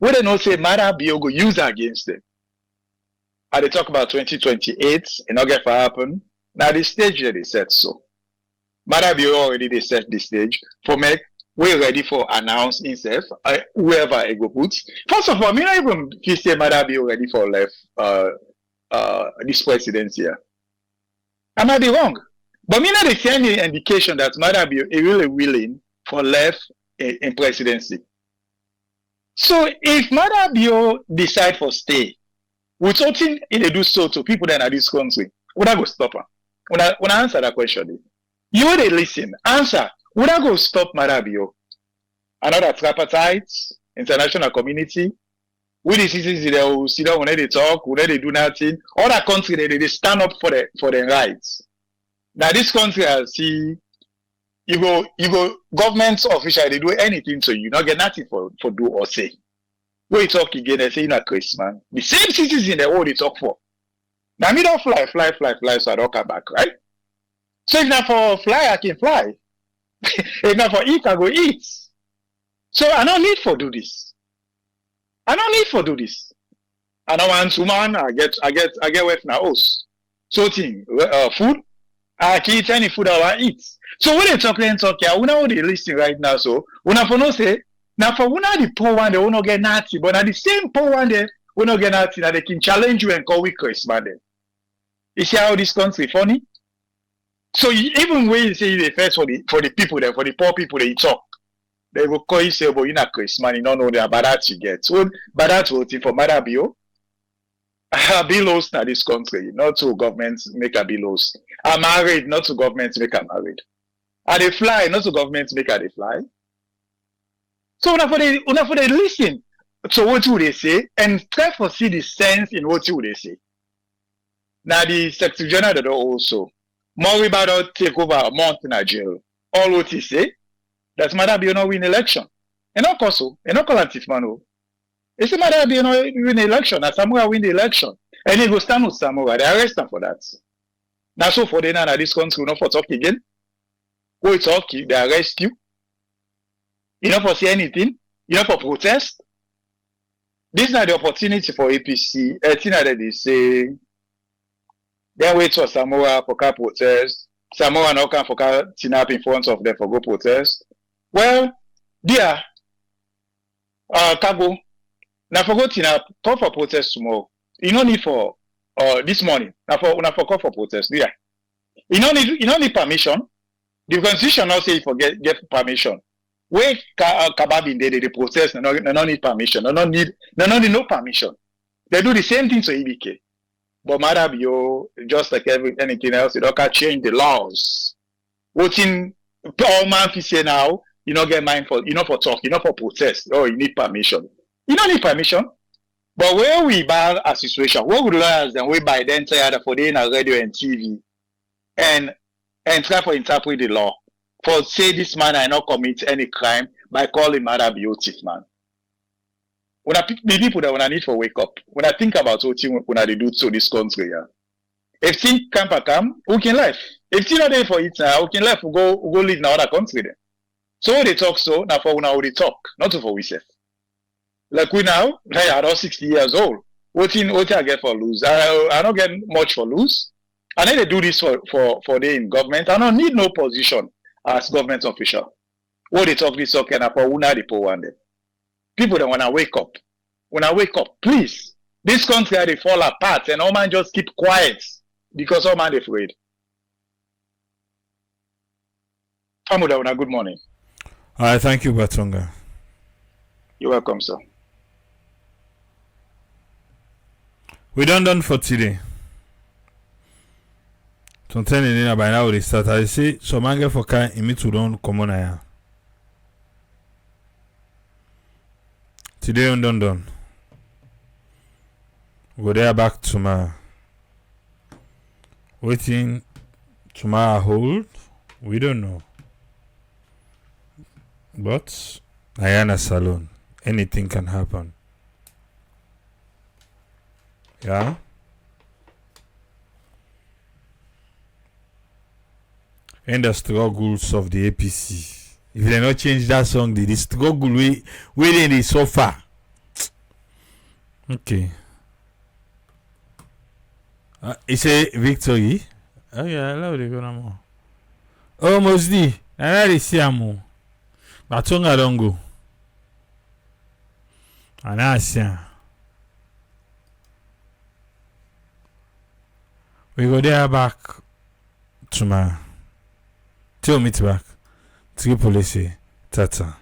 We they know say Mada Bio go use against them. And they talk about 2028, and not get for happen. Now the stage that they set so. Mada Bio already they set the stage for make we're ready for announce himself, whoever I go put. First of all, me not even say Mada Bio ready for left this presidency here. I might be wrong. But me not see any indication that Mada Bio is really willing for left in presidency. So if Mada Bio decide for stay, with something they do so to people that are this country, would I go stop her? When I answer that question, you would listen, answer, would I go stop Mada Bio? Another tripartite, international community, with the citizens they will sit down when they talk, when they do nothing. Other country they stand up for their rights. Now this country I see you go government official they do anything to you, not get nothing for do or say. When you talk again, they say you're not Chris, man. The same citizen they all they talk for. Now me don't fly, so I don't come back, right? So if not for fly, I can fly. If not for eat, I go eat. So I don't need for do this. I don't need for do this. I don't want woman. I get work now house. So thing food. I can eat any food I want eat. So when they talk, yeah, we know they listening right now. So we not for no say now for one of the poor one they will not get nothing, but now the same poor one they will not get nothing. Now they can challenge you and call we Chris man. You see how this country funny? So even when you say the first for the people there, for the poor people they talk. They will call you say, but you're not Chris, man, you don't know that bad that you get. So bad that voting for Mada Bio. I be lost in this country, not to government make a be lost. I'm married, not to government make a married. And they fly, not to government make a they fly. So enough for they listen to what you they say and try to see the sense in what you they say. Now the Secretary General they also more about take over a month in a jail. All what he say. That's Mada Bio no win election. And not also, and not collective man. It's a Mada Bio no win election. And Samoa win the election. And he go stand with Samoa. They arrest him for that. Now so for the now this country, not for talk again. Go talk, they arrest you. You not for say anything. You not for protest. This is not the opportunity for APC. That they say they wait for Samoa for car protest. Samoa no can for car tinap in front of them for go protest. Well, dear, Kago, now for go tinap, call for protest tomorrow. You don't need for this morning. Now for call for protest, dear. You don't need permission. The constitution now say you get permission. Where Kabab they protest, no need permission. No need no permission. They do the same thing to EBK. But Mada Bio, just like anything else, it can change the laws. What in all man say now, you don't get mind for for talk, for protest. Oh, you need permission. You don't need permission. But where we buy a situation, what would lawyers then we buy the entire for the radio and TV and try to interpret the law for say this man I not commit any crime by calling Mada Bio thief man. When I pick the people that when I need for wake up, when I think about what when I do to this country, yeah. If things come, who can live? If things not there for it now, who can live? We go live in another country then. So they talk so now for now they talk, not for we say. Like we now, I am 60 years old. What I get for lose? I don't get much for lose. And then they do this for the in government. I don't need no position as government official. What they talk this okay now for una the poor one day. People that when I wake up, please, This country they fall apart and all man just keep quiet because all man afraid. Famuda, good morning. All right, thank you, Batonga. You're welcome, sir. We done for today. Sometimes in by now we start. I say so mange for can imi to don common aya. Today on done. Go there back tomorrow. Waiting tomorrow hold. We don't know. But I am a salon. Anything can happen. Yeah. And the struggles of the APC. If they not change that song, the struggle within is so far. Okay. It's a victory. Oh yeah, I love the go. Almost the. I already see amo. Batonga don't go. And I see. We go there back tomorrow. Till meet back. Three police. Tata.